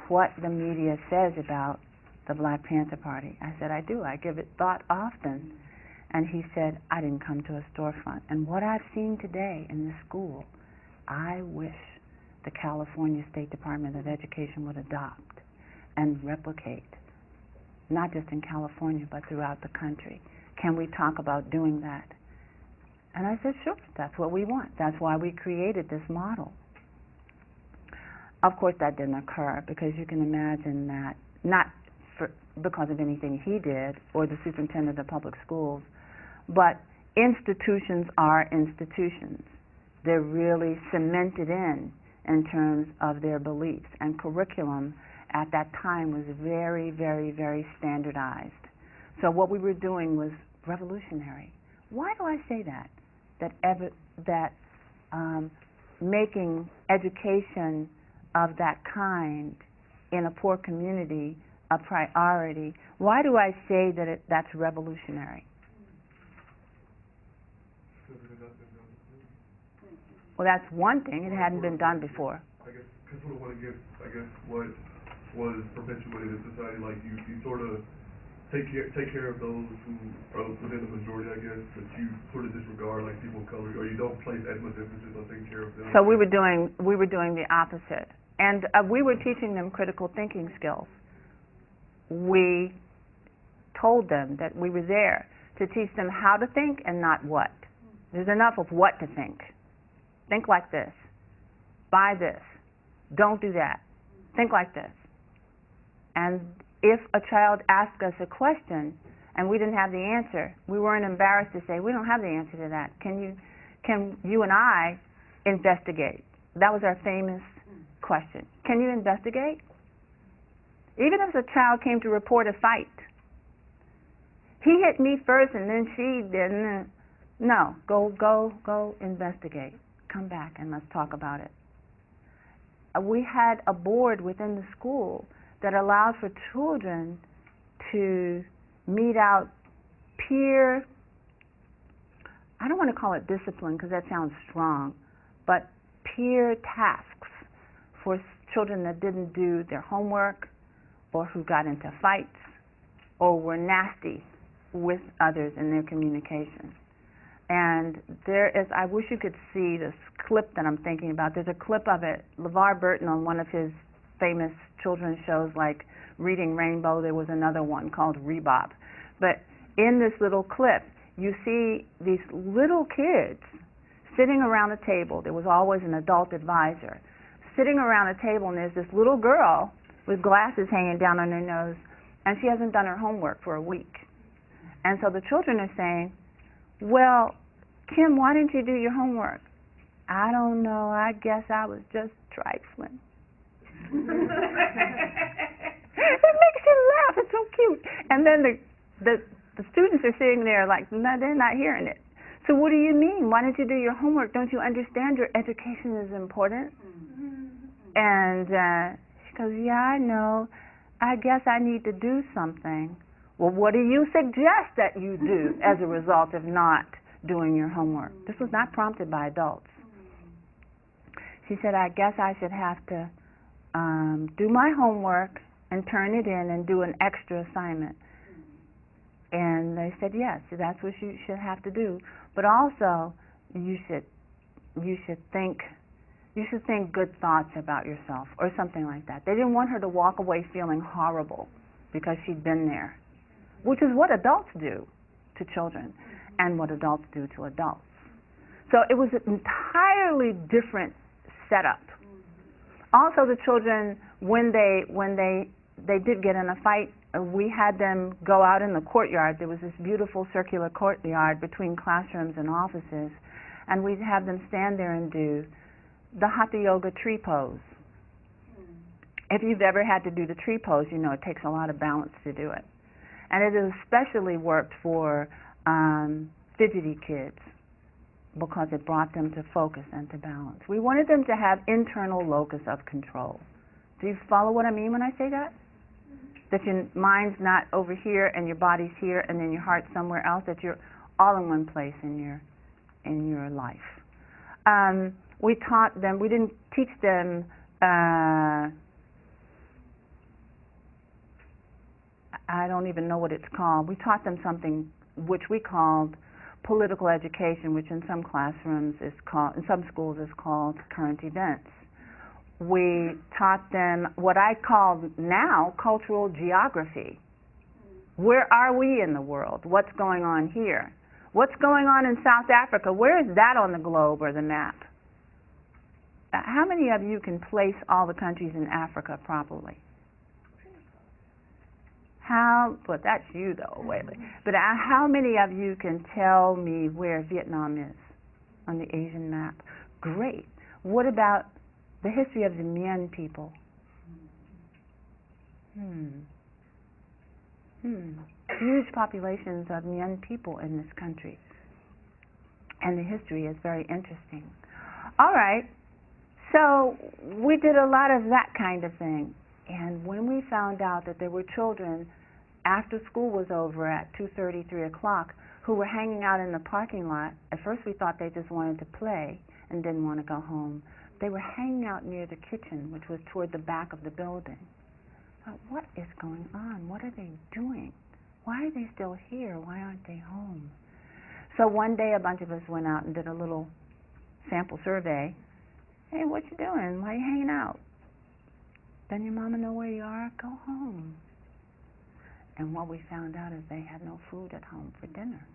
what the media says about the Black Panther Party. I said, I do. I give it thought often. And he said, I didn't come to a storefront. And what I've seen today in this school, I wish the California State Department of Education would adopt and replicate, not just in California, but throughout the country. Can we talk about doing that? And I said, sure, that's what we want. That's why we created this model. Of course, that didn't occur, because you can imagine that, not because of anything he did or the superintendent of public schools, but institutions are institutions. They're really cemented in terms of their beliefs, and curriculum at that time was very, very, very standardized. So what we were doing was revolutionary. Why do I say that? That making education of that kind in a poor community a priority. Why do I say that that's revolutionary? Well, that's one thing. It hadn't been done before. I guess I sort of want to give, what was perpetuated in society, like you sort of take care of those who are within the majority, I guess, but you sort of disregard like people of color, or you don't place as much emphasis on taking care of them. So we were doing the opposite, and we were teaching them critical thinking skills. We told them that we were there to teach them how to think and not what. There's enough of what to think. Think like this. Buy this. Don't do that. Think like this. And if a child asked us a question and we didn't have the answer, we weren't embarrassed to say, we don't have the answer to that. Can you and I investigate? That was our famous question. Can you investigate? Even if a child came to report a fight, he hit me first and then she didn't. No, go investigate. Come back and let's talk about it. We had a board within the school that allowed for children to meet out peer, I don't want to call it discipline because that sounds strong, but peer tasks for children that didn't do their homework or who got into fights or were nasty with others in their communication. And there is, I wish you could see this clip that I'm thinking about. There's a clip of it. LeVar Burton, on one of his famous children's shows like Reading Rainbow, there was another one called Rebop. But in this little clip, you see these little kids sitting around a table. There was always an adult advisor. Sitting around a table, and there's this little girl with glasses hanging down on her nose, and she hasn't done her homework for a week. And so the children are saying, well, Kim, why didn't you do your homework? I don't know. I guess I was just trifling. It makes you laugh. It's so cute. And then the students are sitting there like, no, they're not hearing it. So what do you mean? Why didn't you do your homework? Don't you understand your education is important? And she goes, yeah, I know. I guess I need to do something. Well, what do you suggest that you do as a result of not doing your homework? This was not prompted by adults. She said, I guess I should have to do my homework and turn it in and do an extra assignment. And they said, yes, that's what you should have to do. But also, you should think good thoughts about yourself, or something like that. They didn't want her to walk away feeling horrible because she'd been there, which is what adults do to children. and what adults do to adults. So it was an entirely different setup. Also, the children, when they did get in a fight, we had them go out in the courtyard. There was this beautiful circular courtyard between classrooms and offices, and we'd have them stand there and do the Hatha Yoga tree pose. If you've ever had to do the tree pose, you know it takes a lot of balance to do it. And it especially worked for fidgety kids because it brought them to focus and to balance. We wanted them to have internal locus of control. Do you follow what I mean when I say that? That your mind's not over here and your body's here and then your heart's somewhere else, that you're all in one place in your life. We taught them, we didn't teach them I don't even know what it's called. We taught them something which we called political education, which in some classrooms is called, in some schools is called current events. We taught them what I call now cultural geography. Where are we in the world? What's going on here? What's going on in South Africa? Where is that on the globe or the map? How many of you can place all the countries in Africa properly? But that's you though, Whaley. But how many of you can tell me where Vietnam is on the Asian map? Great. What about the history of the Mien people? Huge populations of Mien people in this country. And the history is very interesting. All right. So we did a lot of that kind of thing. And when we found out that there were children after school was over at 2:30, 3 o'clock who were hanging out in the parking lot, at first we thought they just wanted to play and didn't want to go home. They were hanging out near the kitchen, which was toward the back of the building. I thought, what is going on? What are they doing? Why are they still here? Why aren't they home? So one day a bunch of us went out and did a little sample survey. Hey, what you doing? Why are you hanging out? Doesn't your mama know where you are? Go home. And what we found out is they had no food at home for dinner.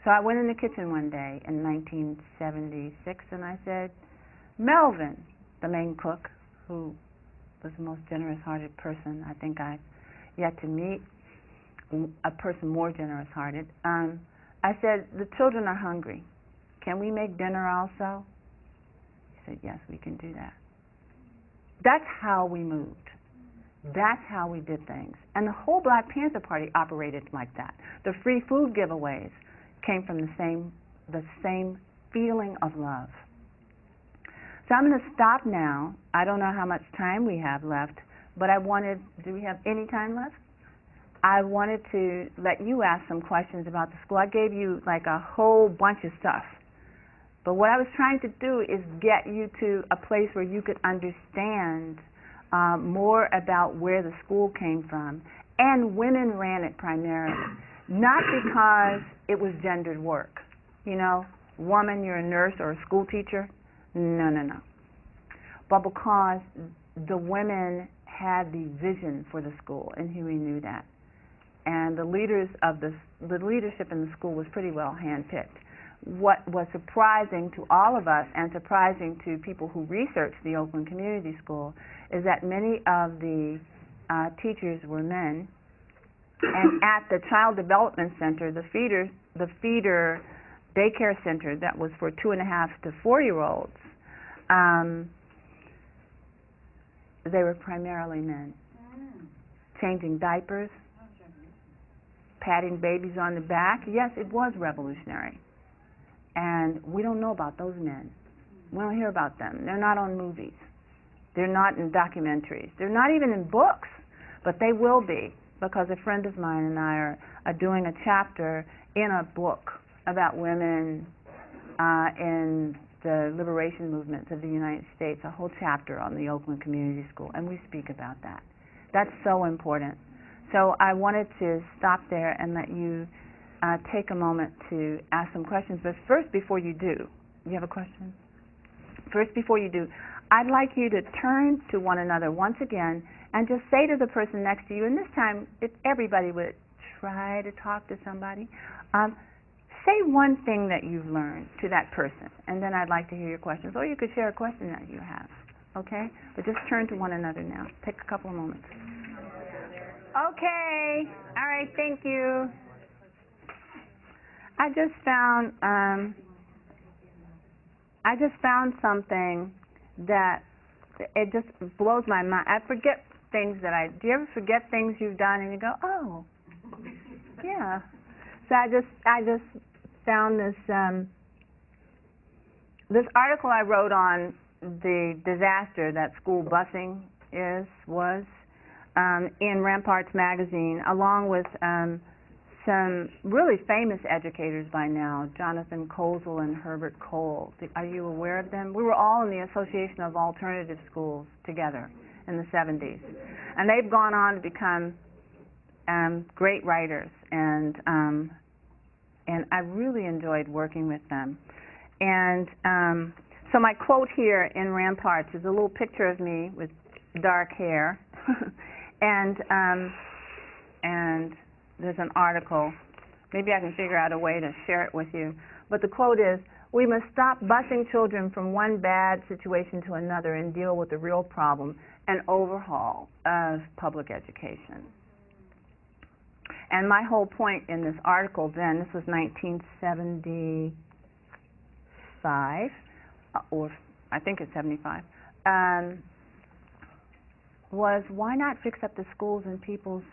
So I went in the kitchen one day in 1976 and I said, Melvin, the main cook, who was the most generous-hearted person I think I've yet to meet, a person more generous-hearted, I said, the children are hungry. Can we make dinner also? He said, yes, we can do that. That's how we moved. That's how we did things. And the whole Black Panther Party operated like that. The free food giveaways came from the same feeling of love. So I'm going to stop now. I don't know how much time we have left, but do we have any time left? I wanted to let you ask some questions about the school. I gave you like a whole bunch of stuff. But what I was trying to do is get you to a place where you could understand more about where the school came from. And women ran it primarily. Not because it was gendered work. You know, woman, you're a nurse or a school teacher. No. But because the women had the vision for the school, and Huey knew that. And the leadership in the school was pretty well handpicked. What was surprising to all of us and surprising to people who researched the Oakland Community School is that many of the teachers were men. And at the Child Development Center, the feeder daycare center that was for 2.5 to 4-year-olds, they were primarily men. Changing diapers, patting babies on the back. Yes, it was revolutionary. And we don't know about those men. We don't hear about them. They're not on movies. They're not in documentaries. They're not even in books. But they will be, because a friend of mine and I are doing a chapter in a book about women in the liberation movements of the United States, a whole chapter on the Oakland Community School, and we speak about that. That's so important. So I wanted to stop there and let you take a moment to ask some questions. But first, before you do, you have a question? First, before you do, I'd like you to turn to one another once again and just say to the person next to you, and this time, if everybody would try to talk to somebody, say one thing that you've learned to that person, and then I'd like to hear your questions. Or you could share a question that you have, okay? But just turn to one another now. Take a couple of moments. Okay. All right, thank you. I just found something that it just blows my mind. I forget things that do you ever forget things you've done and you go, oh, yeah. So I just found this this article I wrote on the disaster that school busing was in Ramparts magazine, along with some really famous educators by now, Jonathan Kozol and Herbert Cole. Are you aware of them? We were all in the Association of Alternative Schools together in the 70s. And they've gone on to become great writers, and I really enjoyed working with them. And so my quote here in Ramparts is a little picture of me with dark hair, and there's an article. Maybe I can figure out a way to share it with you. But the quote is, "We must stop busing children from one bad situation to another and deal with the real problem, an overhaul of public education." And my whole point in this article then, this was 1975, or I think it's 75, was why not fix up the schools in people's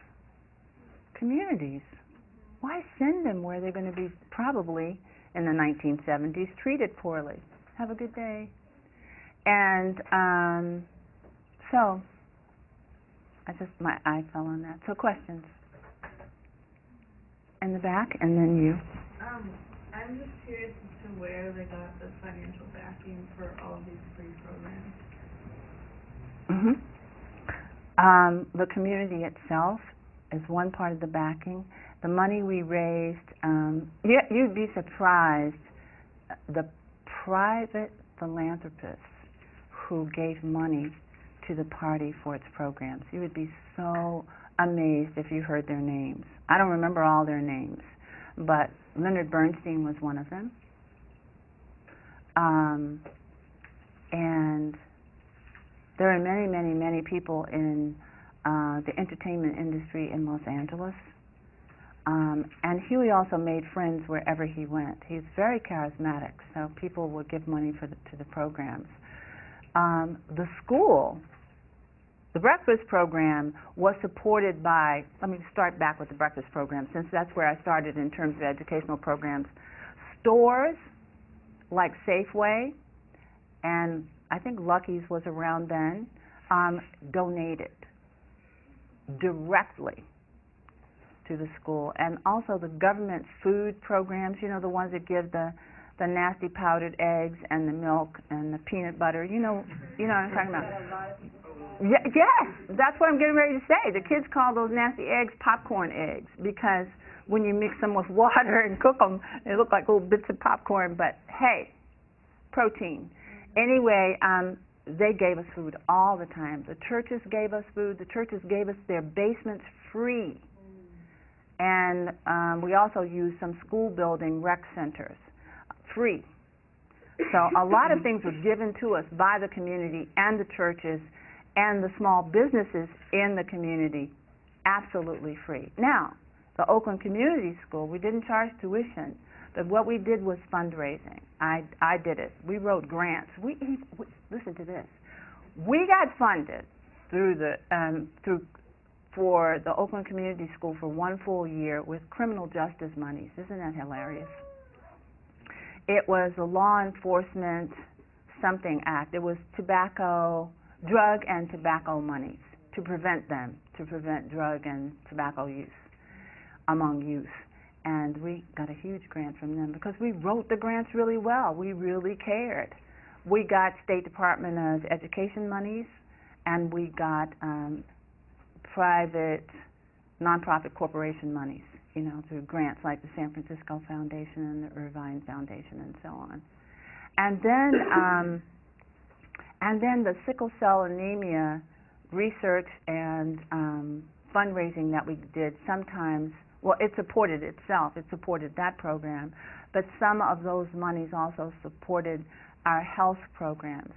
communities? Why send them where they're going to be probably in the 1970s treated poorly? Have a good day. And so my eye fell on that. So questions? In the back, and then you. I'm just curious as to where they got the financial backing for all of these free programs. The community itself is one part of the backing. The money we raised, you'd be surprised, the private philanthropists who gave money to the party for its programs. You would be so amazed if you heard their names. I don't remember all their names, but Leonard Bernstein was one of them. And there are many, many, many people in the entertainment industry in Los Angeles. And Huey also made friends wherever he went. He's very charismatic, so people would give money to the programs. The school, the breakfast program, was supported by, let me start back with the breakfast program, since that's where I started in terms of educational programs. Stores like Safeway, and I think Lucky's was around then, donated directly to the school. And also the government food programs, you know, the ones that give the nasty powdered eggs and the milk and the peanut butter, you know what I'm talking about. Yes, that's what I'm getting ready to say. The kids call those nasty eggs popcorn eggs, because when you mix them with water and cook them, they look like little bits of popcorn, but hey, protein. Anyway, they gave us food all the time. The churches gave us food. The churches gave us their basements free. And we also used some school building rec centers free. So a lot of things were given to us by the community and the churches and the small businesses in the community, absolutely free. Now, the Oakland Community School, we didn't charge tuition, but what we did was fundraising. I did it. We wrote grants. We listen to this. We got funded for the Oakland Community School for one full year with criminal justice monies. Isn't that hilarious? It was the Law Enforcement Something Act. It was drug and tobacco monies to prevent drug and tobacco use among youth. And we got a huge grant from them because we wrote the grants really well. We really cared. We got State Department of Education monies, and we got private nonprofit corporation monies, you know, through grants like the San Francisco Foundation and the Irvine Foundation and so on. And then the sickle cell anemia research and fundraising that we did sometimes Well, it supported itself. It supported that program. But some of those monies also supported our health programs.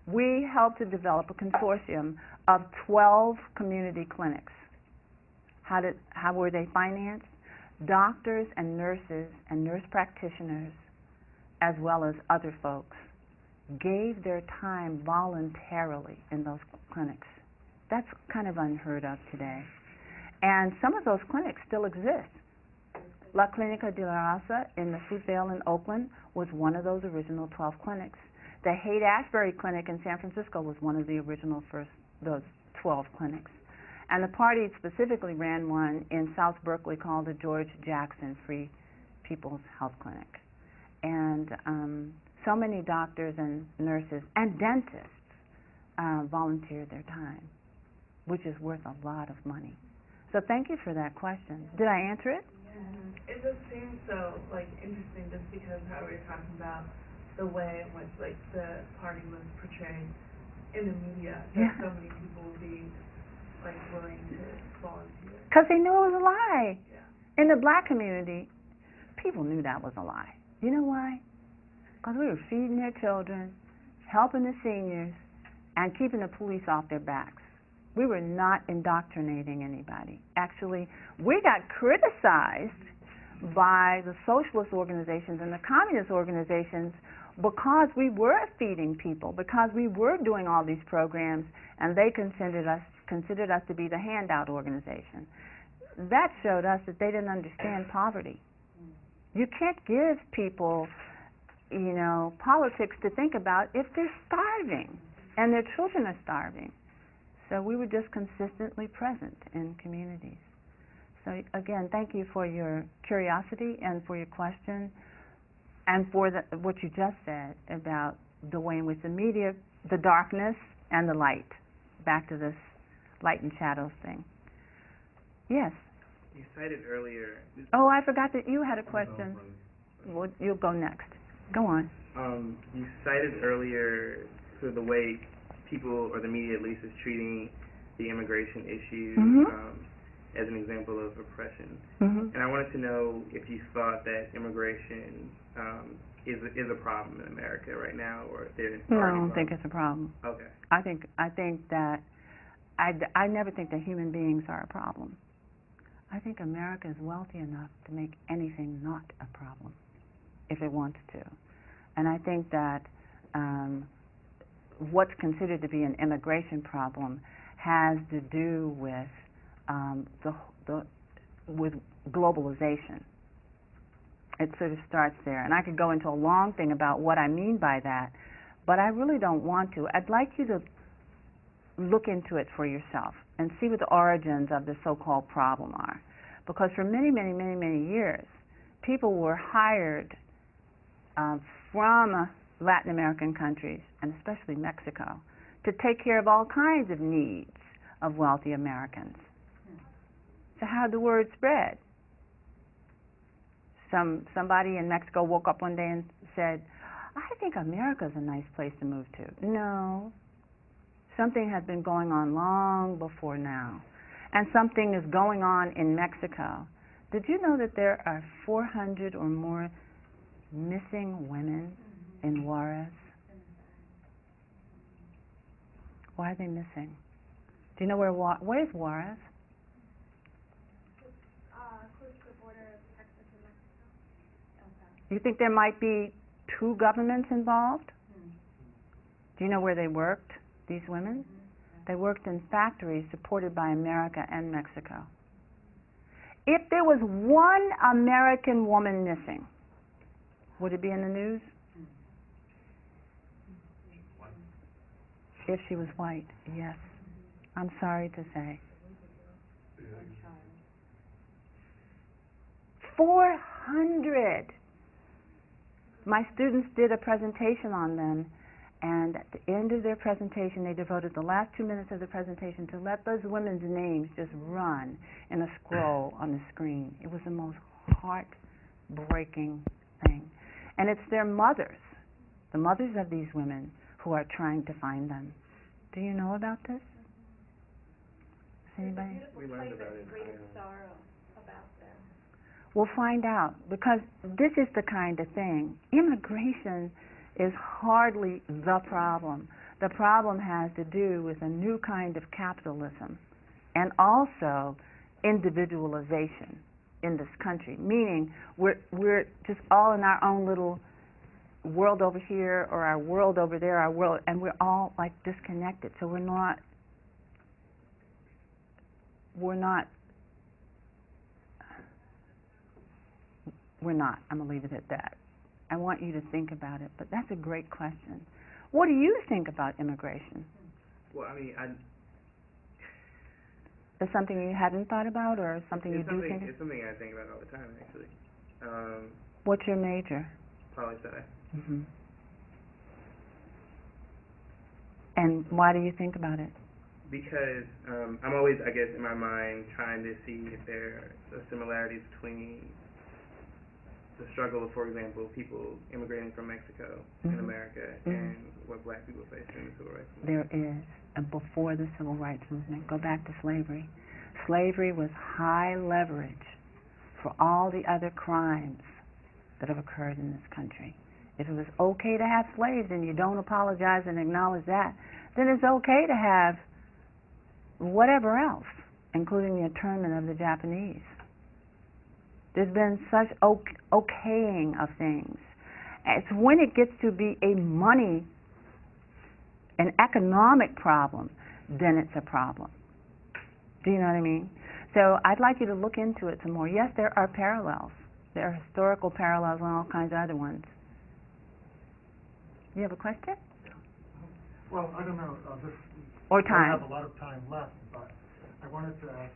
We helped to develop a consortium of 12 community clinics. How were they financed? Doctors and nurse practitioners, as well as other folks, gave their time voluntarily in those clinics. That's kind of unheard of today. And some of those clinics still exist. La Clínica de la Raza in the Fruitvale in Oakland was one of those original 12 clinics. The Haight-Ashbury Clinic in San Francisco was one of the original those 12 clinics. And the party specifically ran one in South Berkeley called the George Jackson Free People's Health Clinic. And so many doctors and nurses and dentists volunteered their time, which is worth a lot of money. So thank you for that question. Did I answer it? It just seems so interesting just because how we were talking about the way in which the party was portrayed in the media, that so many people would be willing to volunteer. Because they knew it was a lie. Yeah. In the black community, people knew that was a lie. You know why? Because we were feeding their children, helping the seniors, and keeping the police off their backs. We were not indoctrinating anybody. Actually, we got criticized by the socialist organizations and the communist organizations because we were feeding people, because we were doing all these programs, and they considered us to be the handout organization. That showed us that they didn't understand poverty. You can't give people, politics to think about if they're starving and their children are starving. So we were just consistently present in communities. So again, thank you for your curiosity and for your question and for what you just said about the way in which the media, the darkness and the light, back to this light and shadows thing. Yes? You cited earlier... Oh, I forgot that you had a question. Well, you'll go next. Go on. You cited earlier sort of the way people, or the media at least, is treating the immigration issue as an example of oppression. And I wanted to know if you thought that immigration is a problem in America right now, or if there's... No, I don't think it's a problem. Okay. I think that I never think that human beings are a problem. I think America is wealthy enough to make anything not a problem if it wants to. And I think that what's considered to be an immigration problem has to do with with globalization. It sort of starts there. And I could go into a long thing about what I mean by that, but I really don't want to. I'd like you to look into it for yourself and see what the origins of the so-called problem are. Because for many, many, many, many years, people were hired from Latin American countries, and especially Mexico, to take care of all kinds of needs of wealthy Americans. So how did the word spread? Somebody in Mexico woke up one day and said, I think America's a nice place to move to. No. Something has been going on long before now. And something is going on in Mexico. Did you know that there are 400 or more missing women in Juarez? Why are they missing? Do you know where's Juarez? Close to the border of Texas and Mexico. You think there might be two governments involved? Do you know where they worked, these women? They worked in factories supported by America and Mexico. If there was one American woman missing, would it be in the news? If she was white, yes. I'm sorry to say. 400! My students did a presentation on them, and at the end of their presentation, they devoted the last 2 minutes of the presentation to let those women's names just run in a scroll on the screen. It was the most heart-breaking thing. And it's their mothers, the mothers of these women, who are trying to find them. Do you know about this? Anybody? We learned about it. Great sorrow about them. We'll find out, because this is the kind of thing. Immigration is hardly the problem. The problem has to do with a new kind of capitalism and also individualization in this country, meaning we're just all in our own little world over here, or our world over there, our world, and we're all like disconnected. So we're not I'm going to leave it at that. I want you to think about it, but that's a great question. What do you think about immigration? Well, I mean, Is something you hadn't thought about, or something you do think? It's something I think about all the time, actually. What's your major? Poli-sci. Mm-hmm. And why do you think about it? Because I'm always, I guess, in my mind trying to see if there are similarities between the struggle of, for example, people immigrating from Mexico in America and what black people face during the Civil Rights Movement. There is. And before the Civil Rights Movement, go back to slavery. Slavery was high leverage for all the other crimes that have occurred in this country. If it was okay to have slaves and you don't apologize and acknowledge that, then it's okay to have whatever else, including the internment of the Japanese. There's been such okaying of things. It's when it gets to be an economic problem, then it's a problem. Do you know what I mean? So I'd like you to look into it some more. Yes, there are parallels. There are historical parallels and all kinds of other ones. You have a question? Well, I don't know. Or time. I have a lot of time left, but I wanted to ask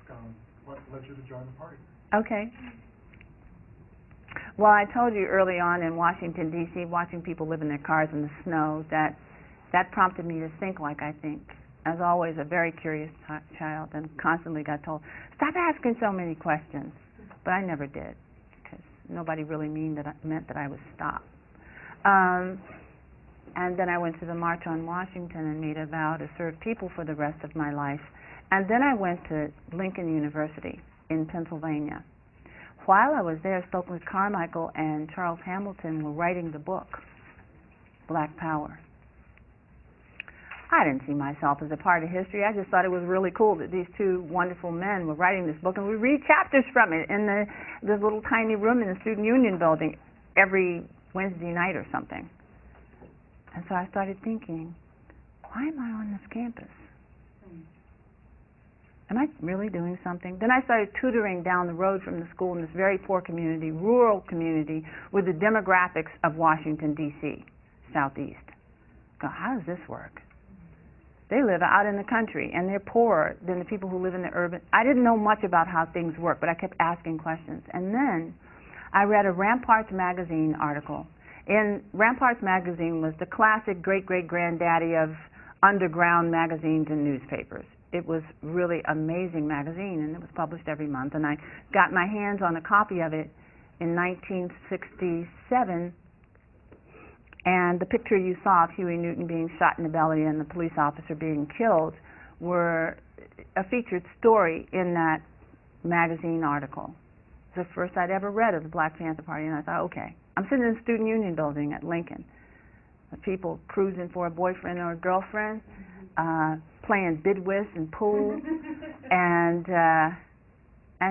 what led you to join the party? Okay. Well, I told you early on in Washington, D.C., watching people live in their cars in the snow, that prompted me to think like I think. As always, a very curious child, and constantly got told, stop asking so many questions. But I never did, because nobody really meant that I would stop. And then I went to the March on Washington and made a vow to serve people for the rest of my life. And then I went to Lincoln University in Pennsylvania. While I was there, Stokely Carmichael and Charles Hamilton were writing the book, Black Power. I didn't see myself as a part of history. I just thought it was really cool that these two wonderful men were writing this book, and we read chapters from it in this little tiny room in the Student Union building every Wednesday night or something. And so I started thinking, why am I on this campus? Am I really doing something? Then I started tutoring down the road from the school in this very poor community, rural community, with the demographics of Washington, D.C., Southeast. Go, how does this work? They live out in the country, and they're poorer than the people who live in the urban. I didn't know much about how things work, but I kept asking questions. And then I read a Ramparts magazine article. In Ramparts magazine was the classic great-great-granddaddy of underground magazines and newspapers. It was really amazing magazine, and it was published every month. And I got my hands on a copy of it in 1967. And the picture you saw of Huey Newton being shot in the belly and the police officer being killed were a featured story in that magazine article. It was the first I'd ever read of the Black Panther Party, and I thought, okay. I'm sitting in the Student Union building at Lincoln. The people cruising for a boyfriend or a girlfriend, playing bid whist and pool, and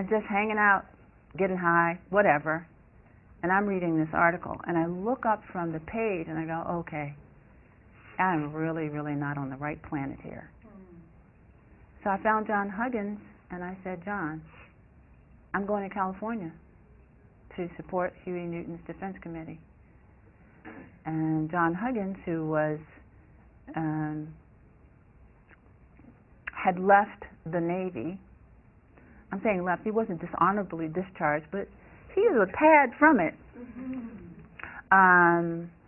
just hanging out, getting high, whatever. And I'm reading this article, and I look up from the page, and I go, okay, I'm really, really not on the right planet here. So I found John Huggins, and I said, John, I'm going to California to support Huey Newton's Defense Committee. And John Huggins, who was had left the Navy, I'm saying left, he wasn't dishonorably discharged, but he was a tad from it,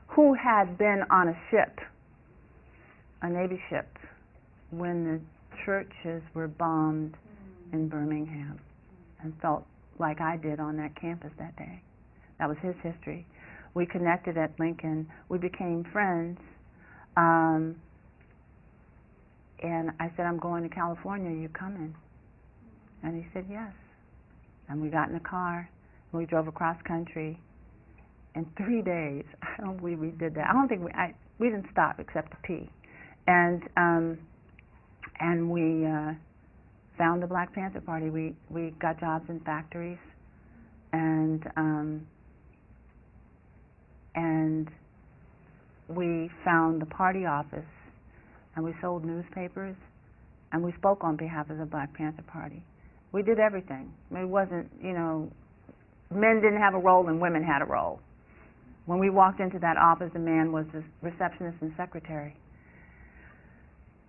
who had been on a ship, a Navy ship, when the churches were bombed in Birmingham, and felt like I did on that campus that day. That was his history. We connected at Lincoln. We became friends. And I said, I'm going to California. Are you coming? And he said, yes. And we got in the car. We drove across country in 3 days. I don't believe we did that. I don't think we didn't stop except to pee. And we found the Black Panther Party. We got jobs in factories, and we found the party office, and we sold newspapers, and we spoke on behalf of the Black Panther Party. We did everything. It wasn't, men didn't have a role and women had a role. When we walked into that office, the man was the receptionist and secretary.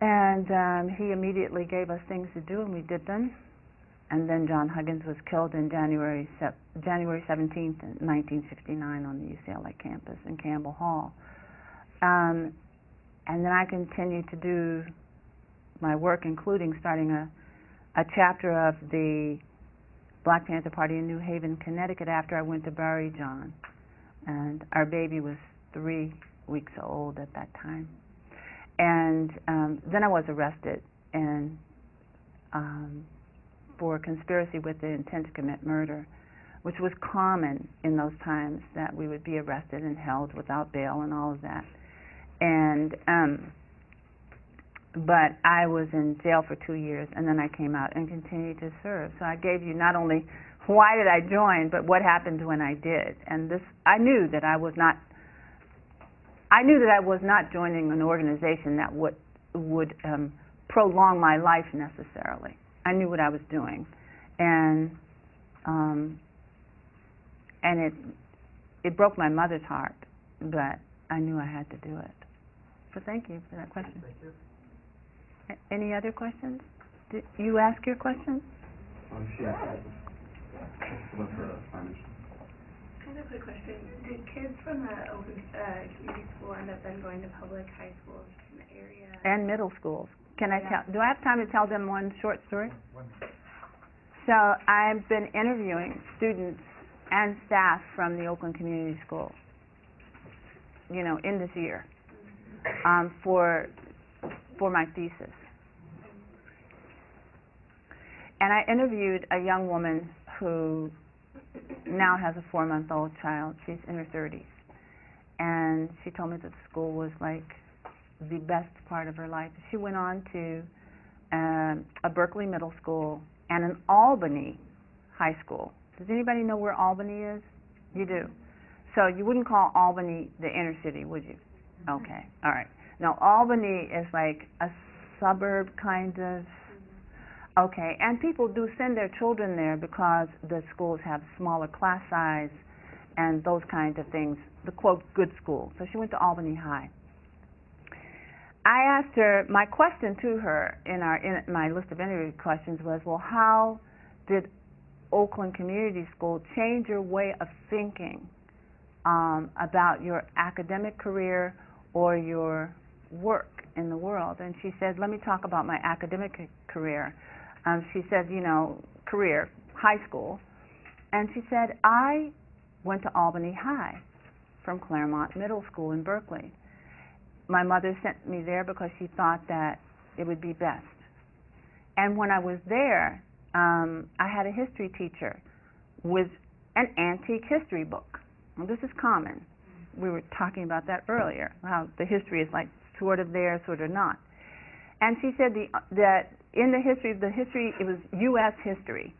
And he immediately gave us things to do, and we did them. And then John Huggins was killed in January 17th, 1969 on the UCLA campus in Campbell Hall. And then I continued to do my work, including starting a chapter of the Black Panther Party in New Haven, Connecticut, after I went to bury John. And our baby was 3 weeks old at that time. And then I was arrested and for conspiracy with the intent to commit murder, which was common in those times, that we would be arrested and held without bail and all of that. And but I was in jail for 2 years, and then I came out and continued to serve. So I gave you not only why did I join, but what happened when I did. And this, I knew that I was not joining an organization that would prolong my life necessarily. I knew what I was doing, and it broke my mother's heart, but I knew I had to do it. So thank you for that question. Thank you. Any other questions? Did you ask your question? She asked what's the Spanish? Kind of a quick question. Did kids from the open community school end up then going to public high schools in the area? And middle schools. Can I tell? Do I have time to tell them one short story? One. So I've been interviewing students and staff from the Oakland Community School, in this year, for my thesis. And I interviewed a young woman who now has a 4-month-old child. She's in her 30s. And she told me that the school was like the best part of her life. She went on to a Berkeley middle school and an Albany high school. Does anybody know where Albany is? You do. So you wouldn't call Albany the inner city, would you? Okay, all right. Now Albany is like a suburb kind of. Okay, and people do send their children there because the schools have smaller class size and those kinds of things, the quote good school. So she went to Albany High. I asked her, my question to her in my list of interview questions was, well, how did Oakland Community School change your way of thinking about your academic career or your work in the world? And she said, let me talk about my academic career. She said, career, high school. And she said, I went to Albany High from Claremont Middle School in Berkeley. My mother sent me there because she thought that it would be best. And when I was there, I had a history teacher with an antique history book. Well, this is common. We were talking about that earlier, how the history is like sort of there, sort of not. And she said that in the history, it was U.S. history,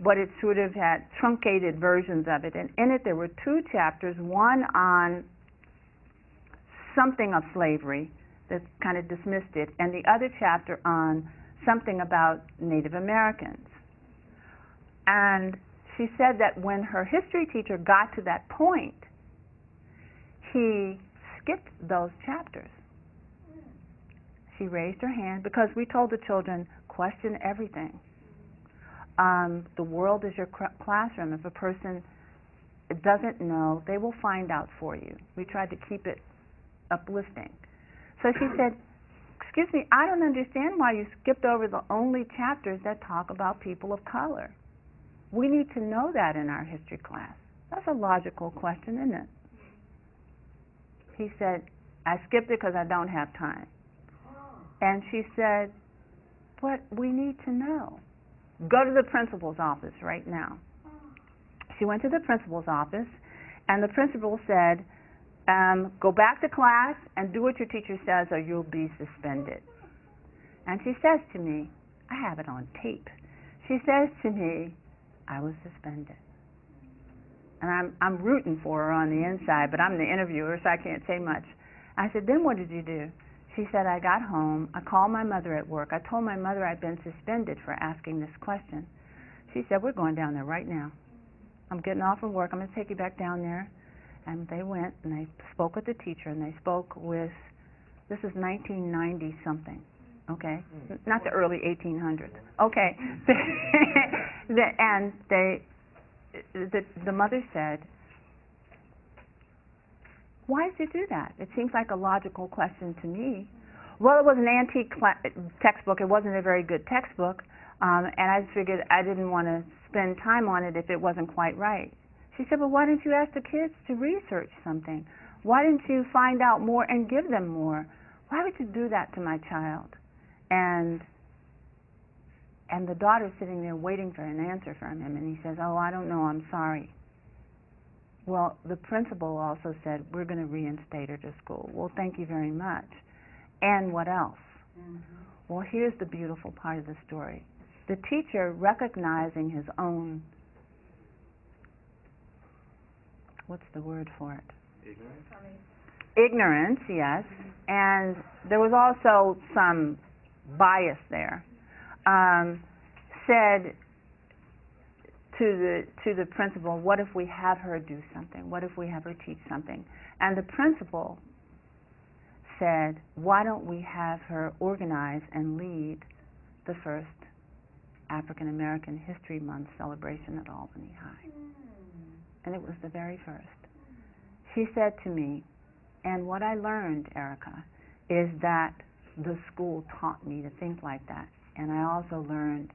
but it sort of had truncated versions of it. And in it there were 2 chapters, one on something of slavery that kind of dismissed it, and the other chapter on something about Native Americans. And she said that when her history teacher got to that point, he skipped those chapters. She raised her hand because we told the children, question everything. The world is your classroom. If a person doesn't know, they will find out for you. We tried to keep it uplifting. So she said, excuse me, I don't understand why you skipped over the only chapters that talk about people of color. We need to know that in our history class. That's a logical question, isn't it? He said, I skipped it because I don't have time. And she said, but we need to know. Go to the principal's office right now. She went to the principal's office, and the principal said, go back to class and do what your teacher says or you'll be suspended. And she says to me, I have it on tape. She says to me, I was suspended. And I'm rooting for her on the inside, but I'm the interviewer, so I can't say much. I said, then what did you do? She said, I got home, I called my mother at work. I told my mother I'd been suspended for asking this question. She said, we're going down there right now. I'm getting off of work. I'm going to take you back down there. And they went, and they spoke with the teacher, and they spoke with, this is 1990-something, okay? Not the early 1800s. Okay. And the mother said, why did you do that? It seems like a logical question to me. Well, it was an antique textbook. It wasn't a very good textbook, and I figured I didn't want to spend time on it if it wasn't quite right. She said, well, why didn't you ask the kids to research something? Why didn't you find out more and give them more? Why would you do that to my child? And the daughter's sitting there waiting for an answer from him, and he says, oh, I don't know, I'm sorry. Well, the principal also said, we're going to reinstate her to school. Well, thank you very much. And what else? Well, here's the beautiful part of the story. The teacher, recognizing his own, what's the word for it? Ignorance, yes. And there was also some bias there. Said to the principal, what if we have her do something? What if we have her teach something? And the principal said, why don't we have her organize and lead the first African American History Month celebration at Albany High? And it was the very first. She said to me, and what I learned, Erica, is that the school taught me to think like that. And I also learned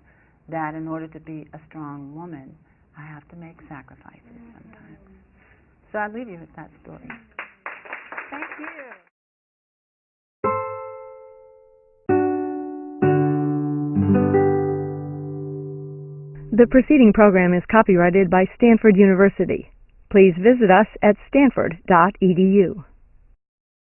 that in order to be a strong woman, I have to make sacrifices sometimes. So I leave you with that story. Thank you. The preceding program is copyrighted by Stanford University. Please visit us at stanford.edu.